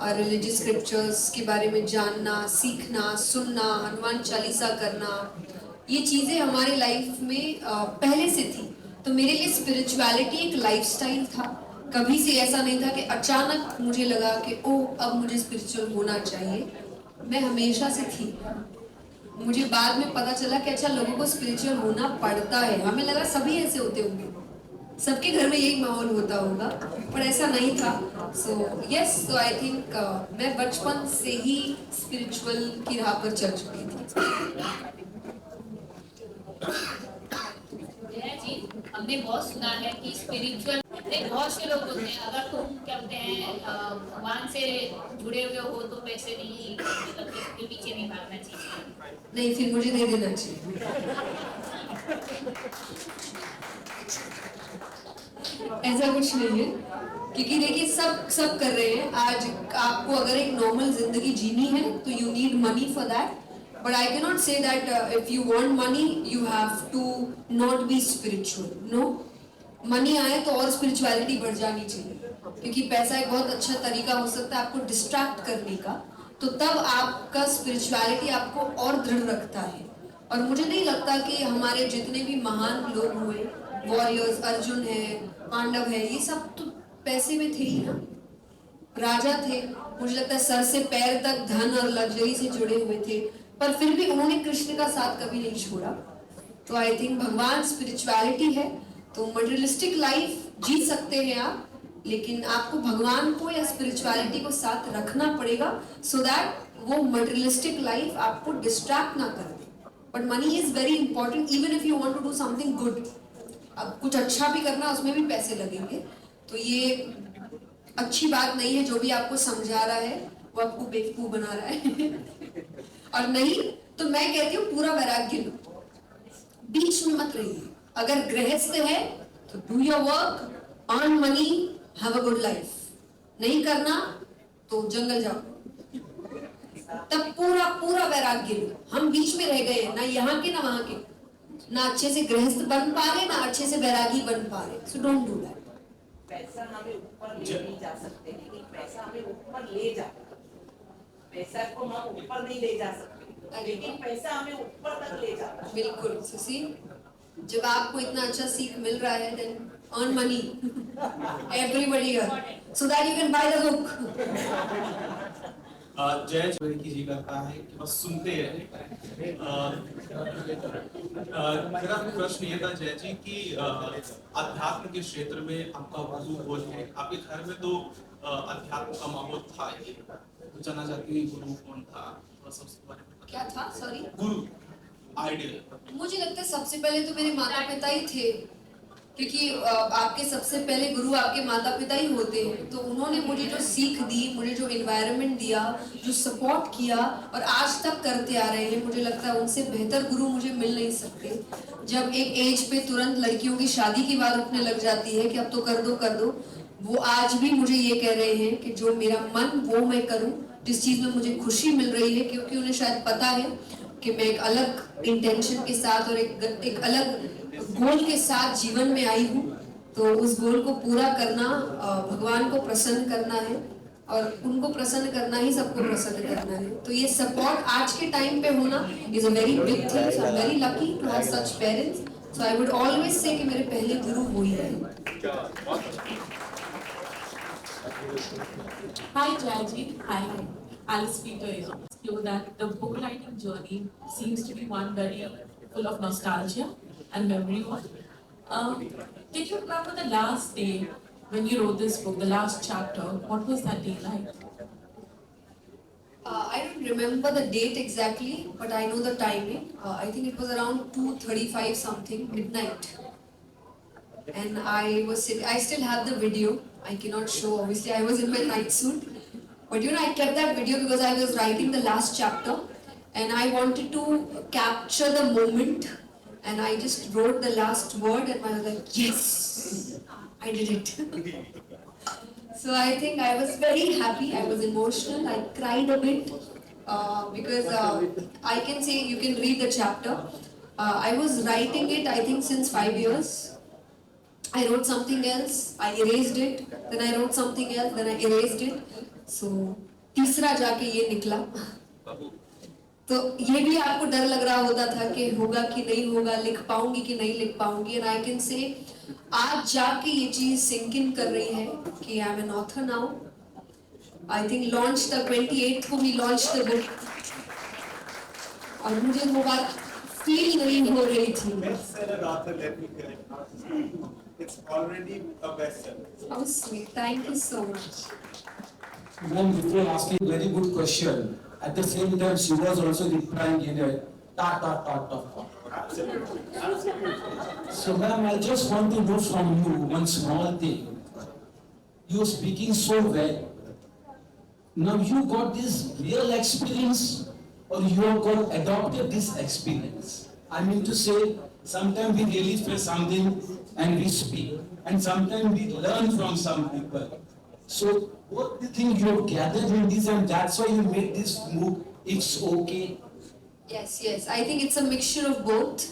और रिलीजियस स्क्रिप्चर्स के बारे में जानना, सीखना, सुनना, हनुमान चालीसा करना, ये चीज़ें हमारे लाइफ में पहले से थी. तो मेरे लिए स्पिरिचुअलिटी एक लाइफस्टाइल था. कभी से ऐसा नहीं था कि अचानक मुझे लगा कि ओह अब मुझे स्पिरिचुअल होना चाहिए. मैं हमेशा से थी. मुझे बाद में पता चला कि अच्छा लोगों को स्पिरिचुअल होना पड़ता है. हमें लगा सभी ऐसे होते होंगे, सबके घर में यही माहौल होता होगा, पर ऐसा नहीं था. So yes, so I think मैं बचपन से ही स्पिरिचुअल की राह पर चल चुकी थी. जया जी, हमने बहुत सुना है कि स्पिरिचुअल बहुत से लोग होते हैं, अगर तुम क्या बोलते हैं भगवान से जुड़े हुए हो तो पैसे नहीं, मतलब इसके पीछे नहीं भागना चाहिए. नहीं, फिर मुझे दे देना चाहिए. ऐसा कुछ नहीं है, क्योंकि देखिए सब कर रहे हैं. आज आपको अगर एक नॉर्मल जिंदगी जीनी है तो you need money for that. But I cannot say that if you want money, you have to not be spiritual. No, money आए तो और spirituality बढ़ जानी चाहिए. क्योंकि पैसा एक बहुत अच्छा तरीका हो सकता है आपको डिस्ट्रैक्ट करने का, तो तब आपका स्पिरिचुअलिटी आपको और दृढ़ रखता है। और मुझे नहीं लगता कि हमारे जितने भी महान लोग हुए, वॉरियर्स, अर्जुन है, पांडव है, ये सब तो पैसे में थे ही ना, राजा थे, मुझे लगता है सर से पैर तक धन और लग्जरी से जुड़े हुए थे, पर फिर भी उन्होंने कृष्ण का साथ कभी नहीं छोड़ा। तो आई थिंक भगवान स्पिरिचुअलिटी है, तो मटेरियलिस्टिक लाइफ जी सकते हैं आप, लेकिन आपको भगवान को या स्पिरिचुअलिटी को साथ रखना पड़ेगा, सो दैट वो मटेरियलिस्टिक लाइफ आपको डिस्ट्रैक्ट ना कर दे। But money is very important even if you want to do something good. अब कुछ अच्छा भी करना, उसमें भी पैसे लगेंगे, तो ये अच्छी बात नहीं है। जो भी आपको समझा रहा है वो आपको बेवकूफ बना रहा है और नहीं तो मैं कहती हूँ पूरा वैराग्य लो, बीच में मत रहिए। अगर गृहस्थ है तो do your work, earn money, have a good life. नहीं करना तो जंगल जाओ, तब पूरा पूरा वैराग्य लो। हम बीच में रह गए हैं, ना यहाँ के ना वहां के, ना अच्छे से गृहस्थ बन पा रहे, ना अच्छे से वैरागी बन पा रहे। So don't do that. पैसा हमें ऊपर ले नहीं जा सकते, लेकिन पैसा हमें ऊपर ले जाता है। पैसा को हम ऊपर नहीं ले जा सकते, लेकिन पैसा हमें ऊपर तक ले जाता है। बिल्कुल सुशी, जब आपको इतना अच्छा सीख मिल रहा है, then earn money everybody here so that you can buy the book. जय की जी करता है कि बस सुनते हैं। मेरा प्रश्न ये था जय जी कि अध्यात्म के क्षेत्र में आपका गुरु कौन है? आपके घर में तो अध्यात्म का माहौल था ही, तो जानना चाहती हूँ गुरु कौन था, थोड़ा सा उसके बारे में। क्या था? सॉरी, गुरु आइडियल। मुझे लगता है सबसे पहले तो मेरे माता पिता ही थे, क्योंकि आपके सबसे पहले गुरु आपके माता पिता ही होते हैं। तो उन्होंने मुझे जो सीख दी, मुझे जो एनवायरनमेंट दिया, जो सपोर्ट किया और आज तक करते आ रहे हैं, मुझे लगता है उनसे बेहतर गुरु मुझे मिल नहीं सकते। जब एक एज पे तुरंत लड़कियों की शादी की बात उठने लग जाती है कि अब तो कर दो, वो आज भी मुझे ये कह रहे हैं कि जो मेरा मन वो मैं करूं, जिस चीज में मुझे खुशी मिल रही है, क्योंकि उन्हें शायद पता है कि मैं एक अलग इंटेंशन के साथ और एक अलग गोल के साथ जीवन में आई हूँ। तो उस गोल को पूरा करना, भगवान को प्रसन्न करना है, और उनको प्रसन्न करना ही सबको प्रसन्न करना है। तो ये सपोर्ट आज के टाइम पे होना is a very big thing. So I am very lucky to have such parents. So I would always say कि मेरे पहले गुरु वो ही है। Hi Jayaji, hi. Alice Peter is you that the book writing journey seems to be one very full of nostalgia and memory. Did you remember the last day when you wrote this book, the last chapter? What was that day like? I don't remember the date exactly, but I know the timing. I think it was around 2:35 something, midnight. And I was sitting, I still have the video. I cannot show, obviously I was in my night suit. But you know, I kept that video because I was writing the last chapter and I wanted to capture the moment, and I just wrote the last word and I was like, yes, I did it. So I think I was very happy, I was emotional, I cried a bit because I can say, you can read the chapter. I was writing it I think since 5 years. I wrote something else, I erased it, then I wrote something else, then I erased it. So तीसरा जाके ये निकला। तो ये भी आपको डर लग रहा होता था कि होगा कि नहीं होगा, लिख पाऊंगी कि नहीं लिख पाऊंगी। And I can say आज जाके ये चीज सिंक इन कर रही है कि I am an author now. I think launched the 28th को भी launched the book, और मुझे वो बात फील नहीं हो रही थी। Bestseller author, let me correct. It's already a bestseller. How sweet, thank you so much. Ma'am, before asking a very good question, at the same time she was also replying in a ta. Absolutely. Absolutely. So ma'am, I just want to know from you one small thing. You're speaking so well. Now you got this real experience or you have got adopted this experience? I mean to say, sometimes we really feel something and we speak, and sometimes we learn from some people. So what do you think you have gathered in this, and that's why you made this move? It's okay. Yes, I think it's a mixture of both.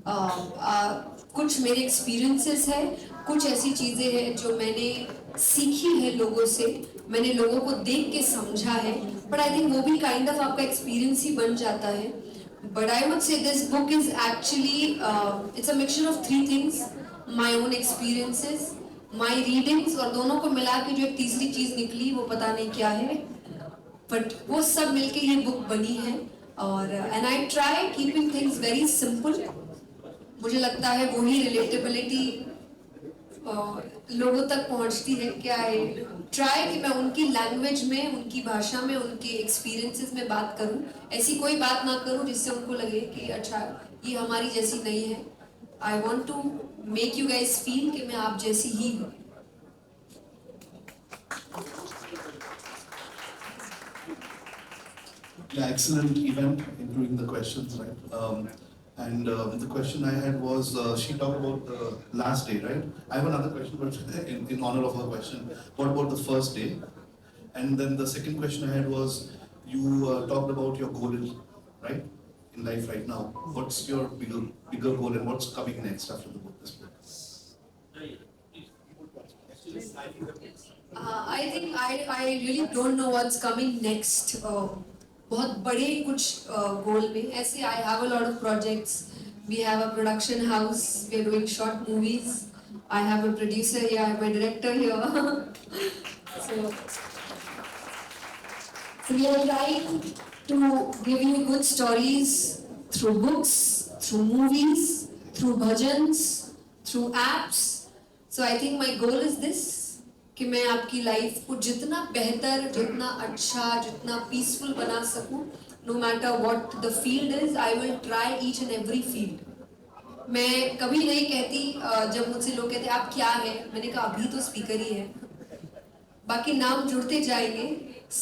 कुछ मेरे experiences है, कुछ ऐसी चीज़ें हैं जो मैंने सीखी है लोगों से, मैंने लोगों को देख के समझा है, बट आई थिंक वो भी काइंड ऑफ आपका एक्सपीरियंस ही बन जाता है. बट आई वुड से this book is actually it's a mixture of 3 things, my own experiences, my readings, और दोनों को मिला के जो एक तीसरी चीज़ निकली वो पता नहीं क्या है, बट वो सब मिलके ये बुक बनी है. और and I try keeping things very simple. मुझे लगता है वही रिलेटेबिलिटी लोगों तक पहुंचती है. क्या है, ट्राई कि मैं उनकी लैंग्वेज में, उनकी भाषा में, उनके एक्सपीरियंसेस में बात करूं. ऐसी कोई बात ना करूं जिससे उनको लगे कि अच्छा ये हमारी जैसी नहीं है. I want to make you guys feel कि मैं आप जैसी ही हूँ. Yeah, excellent event, including the questions, right? And the question I had was, she talked about the last day, right? I have another question, but in honor of her question, what about the first day? And then the second question I had was, you talked about your goal, right, in life right now. What's your bigger goal and what's coming next after the book? This book? I think I really don't know what's coming next. बहुत बड़े कुछ गोल में ऐसे I have a lot of projects. We have a production house. We are doing short movies. I have a producer here. I have a director here. So we are trying to give you good stories through books, through movies, through bhajans, through apps. So I think my goal is this. कि मैं आपकी life को जितना बेहतर, जितना अच्छा, जितना peaceful बना सकूं, no matter what the field is, I will try each and every field. मैं कभी नहीं कहती, जब मुझसे लोग कहते आप क्या है, मैंने कहा अभी तो स्पीकर ही है, बाकी नाम जुड़ते जाएंगे.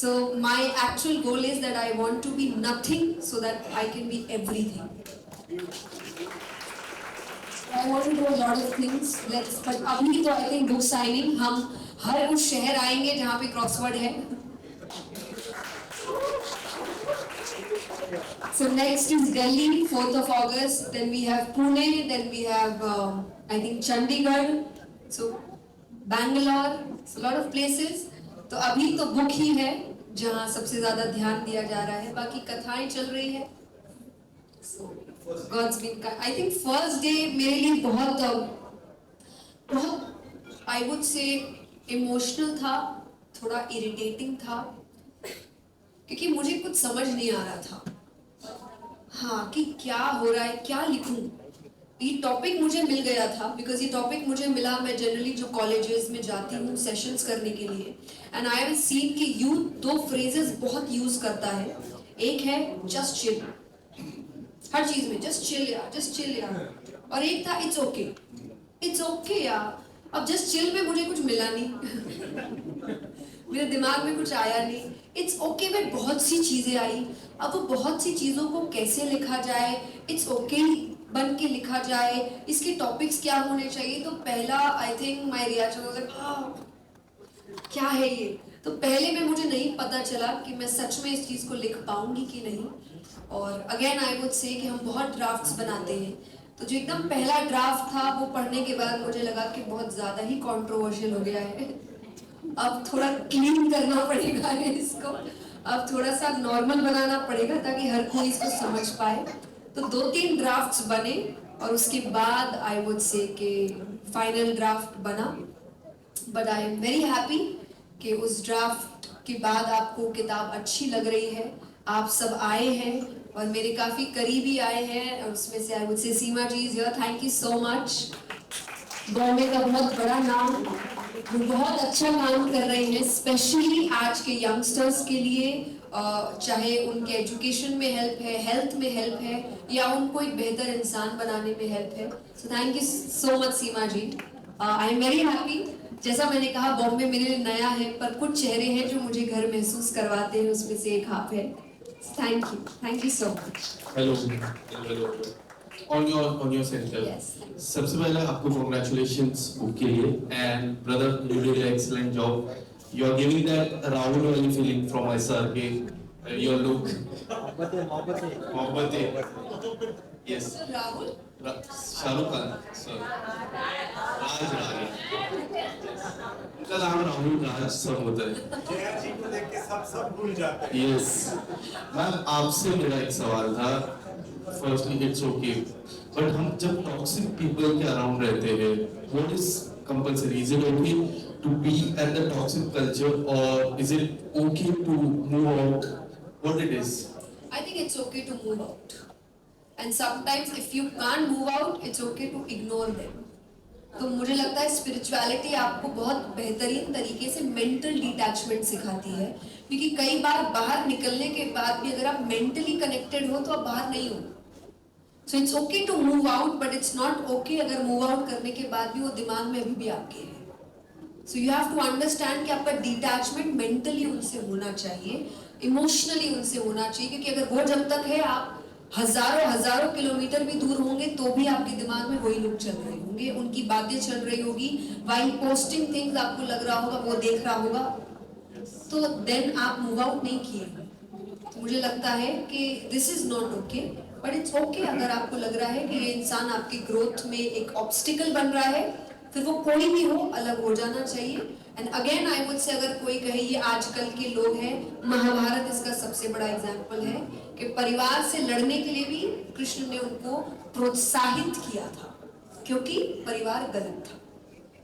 So my actual goal is that I want to be nothing so that I can be everything. I want to do a lot of things. But अभी तो I think book signing हम हर उस शहर आएंगे जहाँ पे क्रॉसवर्ड है. So next is Delhi, 4th of August. Then we have Pune. Then we have I think Chandigarh. So Bangalore. So a lot of places. तो अभी तो बुक ही है जहाँ सबसे ज़्यादा ध्यान दिया जा रहा है. बाकी कथाएं चल रही है. So God's been kind. I think first day मेरे लिए बहुत I would say इमोशनल था, थोड़ा इरिटेटिंग था, क्योंकि मुझे कुछ समझ नहीं आ रहा था. हाँ, कि क्या हो रहा है, क्या लिखूं. ये टॉपिक मुझे मिल गया था, बिकॉज ये टॉपिक मुझे मिला, मैं जनरली जो कॉलेजेस में जाती हूँ सेशंस करने के लिए, एंड आई हैव सीन कि यूथ 2 फ्रेजेस बहुत यूज करता है. एक है जस्ट चिल, हर चीज में जस्ट चिल यार, और एक था इट्स ओके यार. अब जस्ट चिल में मुझे कुछ मिला नहीं. मेरे दिमाग में कुछ आया नहीं. इट्स ओके में बहुत सी चीजें आई. अब वो बहुत सी चीजों को कैसे लिखा जाए, इट्स ओके बन के लिखा जाए, इसके टॉपिक्स क्या होने चाहिए. तो पहला I think my reaction was like क्या है ये. तो पहले में मुझे नहीं पता चला कि मैं सच में इस चीज को लिख पाऊंगी कि नहीं. और अगेन आई वुड से कि हम बहुत ड्राफ्ट्स बनाते हैं, तो जो एकदम पहला ड्राफ्ट था वो पढ़ने के बाद मुझे लगा कि बहुत ज़्यादा ही कंट्रोवर्शियल हो गया है. अब थोड़ा क्लीन करना पड़ेगा इसको, अब थोड़ा सा नॉर्मल बनाना पड़ेगा ताकि हर कोई इसको समझ पाए. तो 2-3 ड्राफ्ट्स बने और उसके बाद आई वुड से कि फाइनल ड्राफ्ट बना. But I am very happy कि उस ड्राफ्ट के बाद आपको किताब अच्छी लग रही है. आप सब आए हैं और मेरे काफ़ी करीबी आए हैं, उसमें से I would say Seema ji is here. Thank you so much. Bombay का बहुत बड़ा नाम, वो बहुत अच्छा काम कर रहे हैं, स्पेशली आज के यंगस्टर्स के लिए, चाहे उनके एजुकेशन में हेल्प है, हेल्थ में हेल्प है, या उनको एक बेहतर इंसान बनाने में हेल्प है. So thank you so much Seema ji. I am very happy. जैसा मैंने कहा बॉम्बे मेरे लिए नया है, पर कुछ चेहरे हैं जो मुझे घर महसूस करवाते हैं, उसमें से एक आप है. Thank you so much. Hello. On your center. Yes. सबसे पहले आपको congratulations book के लिए, and brother you did an excellent job. You are giving that Rahul वाली feeling from my sir के your look. Mohabbatein. Yes. Rahul Shahrukh Khan sir Raj उनका नाम राहुल राज सब होता है। जया जी को देख के सब भूल जाते हैं। यस मैम, आपसे मेरा एक सवाल था। फर्स्टली इट्स ओके, बट हम जब टॉक्सिक पीपल के अराउंड रहते हैं, what is compulsory? Is it okay to be at the toxic culture और is it okay to move out? What it is? I think it's okay to move out. And sometimes if you can't move out, it's okay to ignore them. तो मुझे लगता है spirituality आपको बहुत बेहतरीन तरीके से मेंटल डिटैचमेंट सिखाती है, क्योंकि कई बार बाहर निकलने के बाद भी अगर आप मेंटली कनेक्टेड हो तो आप बाहर नहीं हो। So it's okay to move out, but it's not okay अगर मूव आउट करने के बाद भी वो दिमाग में अभी भी आपके है। So you have to understand कि आपका डिटैचमेंट मेंटली उनसे होना चाहिए, इमोशनली उनसे होना चाहिए, क्योंकि अगर वो जब तक है आप हजारों किलोमीटर भी दूर होंगे तो भी आपके दिमाग में वही लोग चल रहे होंगे, उनकी बातें चल रही होगी, वाइल पोस्टिंग थिंग्स आपको लग रहा होगा वो देख रहा होगा, तो देन आप मूव आउट नहीं किए। तो मुझे लगता है कि this is not okay, but it's okay अगर आपको लग रहा है कि ये इंसान आपकी ग्रोथ में एक ऑब्स्टिकल बन रहा है, फिर वो कोई भी हो अलग हो जाना चाहिए। एंड अगेन आई वुड से, अगर कोई कहे ये आजकल के लोग हैं, महाभारत इसका सबसे बड़ा एग्जाम्पल है कि परिवार से लड़ने के लिए भी कृष्ण ने उनको प्रोत्साहित किया था, क्योंकि परिवार गलत था।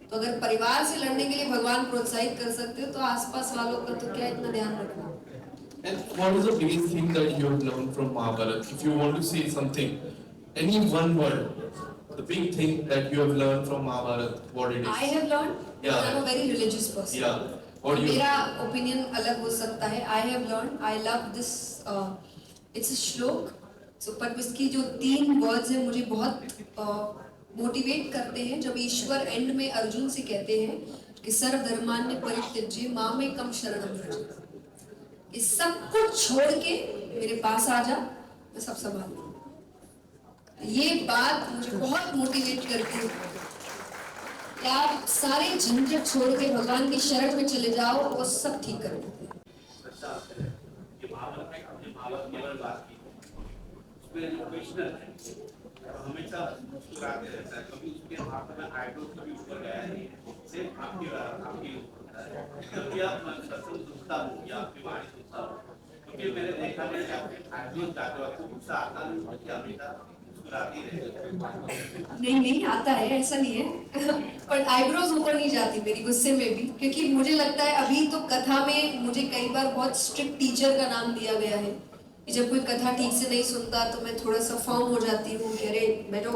तो अगर परिवार से लड़ने के लिए भगवान प्रोत्साहित कर सकते हो तो आसपास वालों का तो क्या इतना ध्यान रखना। And what is the biggest thing that you have learned from Mahabharata? If you want to say something, any one word, the big thing that you have learned from Mahabharata, what it is? I have learned, Yeah. I'm a very religious person. Yeah. What do you? मेरा opinion अलग हो सकता है। I have learned, I love this, it's a श्लोक, so पर इसकी जो 3 words हैं मुझे बहुत मोटिवेट करते हैं। जब ईश्वर एंड में अर्जुन से कहते हैं कि सर्वधर्मान्य परित्यज्य मामेकं शरणं व्रज, इस सब कुछ छोड़ के मेरे पास आ जा, मैं सब संभाल लूंगा। ये बात मुझे बहुत मोटिवेट करती है कि आप सारे झंझट छोड़ के भगवान की शरण में चले जाओ, वो सब ठीक कर देते हैं। हमेशा मुस्कुराते रहता है, कभी उसके हाथ में आईब्रोज कभी ऊपर गया है, सिर्फ आपकी कभी आप मनपसंद दुखता हो या आपकी वाणी दुखता हो, क्योंकि मैंने देखा है कि आपके आईब्रोज जाते हो, आपको गुस्सा आता नहीं कि हमेशा मुस्कुराती रहती है। नहीं आता है, ऐसा नहीं है पर आईब्रोज ऊपर नहीं जाती मेरी गुस्से में भी, क्योंकि मुझे लगता है अभी तो कथा में मुझे कई बार बहुत स्ट्रिक्ट टीचर का नाम दिया गया है कि जब कोई कथा ठीक से नहीं सुनता तो मैं थोड़ा सा फॉर्म हो जाती हूँ कि अरे मैं तो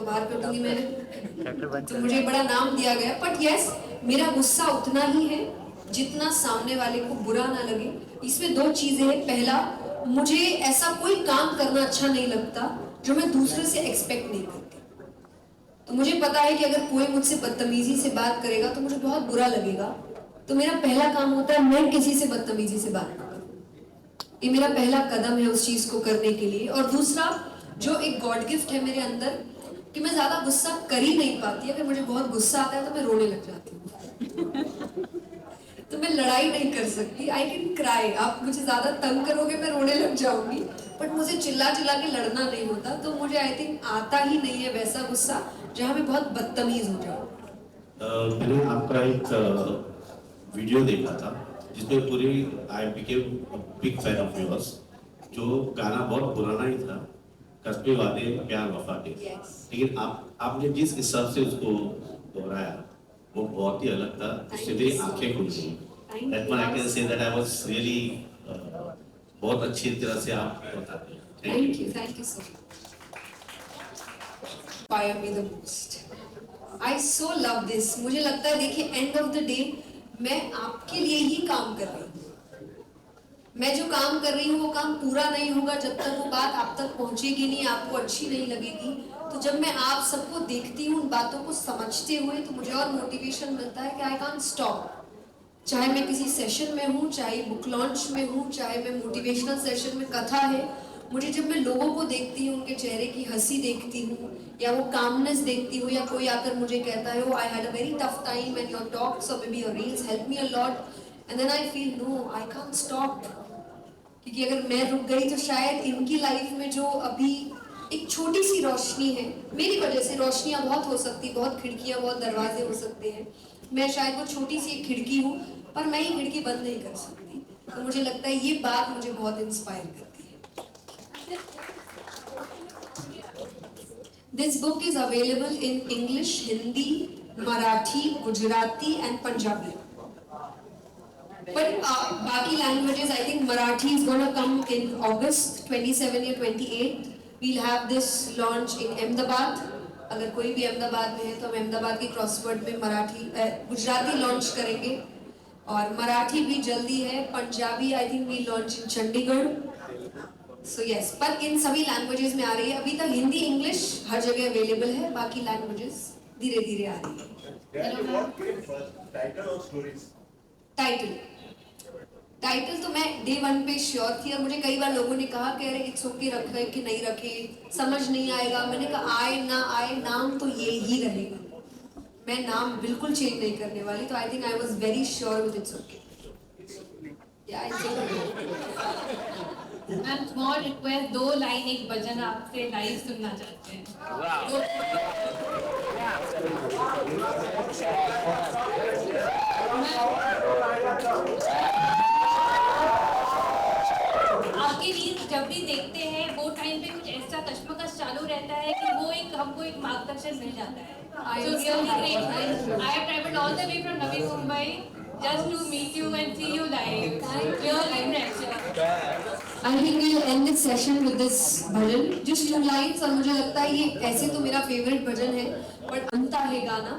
बाहर कर दूंगी मैंने, तो मुझे बड़ा नाम दिया गया। बट यस, मेरा गुस्सा उतना ही है जितना सामने वाले को बुरा ना लगे। इसमें 2 चीजें हैं। पहला, मुझे ऐसा कोई काम करना अच्छा नहीं लगता जो मैं दूसरे से एक्सपेक्ट नहीं करती। तो मुझे पता है कि अगर कोई मुझसे बदतमीजी से बात करेगा तो मुझे बहुत बुरा लगेगा, तो मेरा पहला काम होता है मैं किसी से बदतमीजी से बात ना करूं। ये मेरा पहला कदम है उस चीज को करने के लिए। और दूसरा, जो एक गॉड गिफ्ट है मेरे अंदर, कि मैं ज्यादा गुस्सा कर ही नहीं पाती। अगर मुझे बहुत गुस्सा आता है तो मैं रोने लग जाती हूँ तो मैं लड़ाई नहीं कर सकती। आई कैन क्राई, आप मुझे ज्यादा तंग करोगे मैं रोने लग जाऊंगी, बट मुझे चिल्ला चिल्ला के लड़ना नहीं होता। तो मुझे आई थिंक आता ही नहीं है वैसा गुस्सा जहाँ मैं बहुत बदतमीज हो जाऊँ। मैंने आपका एक वीडियो देखा था जिसमें पूरी I became big fan of yours, जो गाना बहुत पुराना ही था, कस्बे वादे प्यार वफा के, लेकिन आपने जिस हिसाब से उसको दोहराया वो बहुत ही अलग था, उससे मेरी आंखें खुल गई। That one I can say that I was really बहुत अच्छी तरह से आप बताते हैं। Thank you so much. Inspire me the most. I so love this. मुझे लगता है, देखिए, end of the day मैं आपके लिए ही काम कर रही हूँ। मैं जो काम कर रही हूँ वो काम पूरा नहीं होगा जब तक वो बात आप तक पहुंचेगी नहीं, आपको अच्छी नहीं लगेगी। तो जब मैं आप सबको देखती हूँ, उन बातों को समझते हुए, तो मुझे और मोटिवेशन मिलता है कि आई कांट स्टॉप। चाहे मैं किसी सेशन में हूँ, चाहे बुक लॉन्च में हूँ, चाहे मैं मोटिवेशनल सेशन में कथा है, मुझे जब मैं लोगों को देखती हूँ, उनके चेहरे की हंसी देखती हूँ या वो कामनेस देखती हूँ, या कोई आकर मुझे कहता है, I had a very tough time and your talks और maybe your reels help me a lot, and then I feel no, I can't stop. क्योंकि अगर मैं रुक गई तो शायद इनकी लाइफ में जो अभी एक छोटी सी रोशनी है, मेरी वजह से रोशनियां बहुत हो सकती, बहुत खिड़कियां, बहुत दरवाजे हो सकते हैं, मैं शायद वो छोटी सी एक खिड़की हूँ, पर मैं ये खिड़की बंद नहीं कर सकती। तो मुझे लगता है ये बात मुझे बहुत इंस्पायर करती है। This book is available in English, Hindi, Marathi, Gujarati and Punjabi. But बाकी languages, I think Marathi is going to come in August 27 या 28. We'll have this launch in Ahmedabad. अगर कोई भी अहमदाबाद में है तो हम अहमदाबाद के क्रॉसवर्ड में गुजराती लॉन्च करेंगे और मराठी भी जल्दी है, Punjabi I think we launch in Chandigarh. So yes, पर इन सभी लैंग्वेजेस में आ रही है। अभी तक हिंदी, इंग्लिश हर जगह अवेलेबल है, बाकी लैंग्वेजेस धीरे धीरे आ रही है। टाइटल तो मैं डे 1 पे श्योर थी और मुझे कई बार लोगों ने कहा कि अरे इट्स ओके, रखे कि नहीं रखे, समझ नहीं आएगा। मैंने कहा आए ना आए, नाम तो ये ही रहेगा, मैं नाम बिल्कुल चेंज नहीं करने वाली। तो I think I was very sure with its okay. Ma'am small request, 2 line एक भजन आपसे लाइव सुनना चाहते हैं। आपकी रील्स जब भी देखते हैं वो टाइम पे कुछ ऐसा कश्मकश चालू रहता है कि वो हमको एक मार्गदर्शन मिल जाता है। So really great. I have traveled all the way from Navi Mumbai just to meet you and see you live. Really impressive. I think we'll end this session with this bhajan, just 2 lines। और मुझे लगता है ये ऐसे तो मेरा favourite भजन है, but बनता है गाना।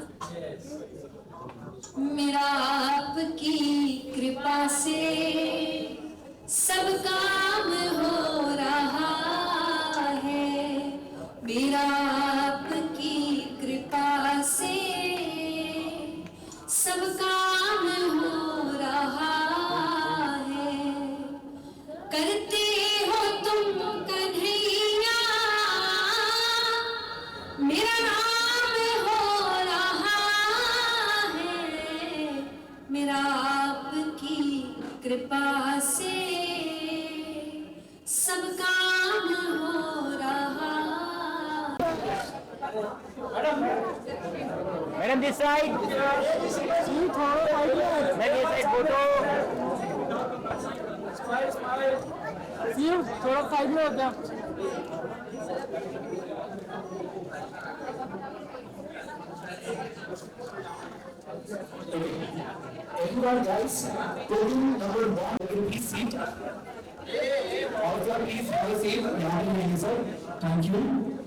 मेरा आपकी कृपा से सब काम हो रहा है, मेरा आपकी कृपा से सब काम हो रहा है। करते हो तुम कन्हैया, मेरा नाम हो रहा है, मेरा आपकी कृपा से सब काम हो रहा। Madam this side, madam this side photo, थोड़ा साइड में हो गया। Everyone guys, podium number 1, please sit. Also please have a seat. Thank you.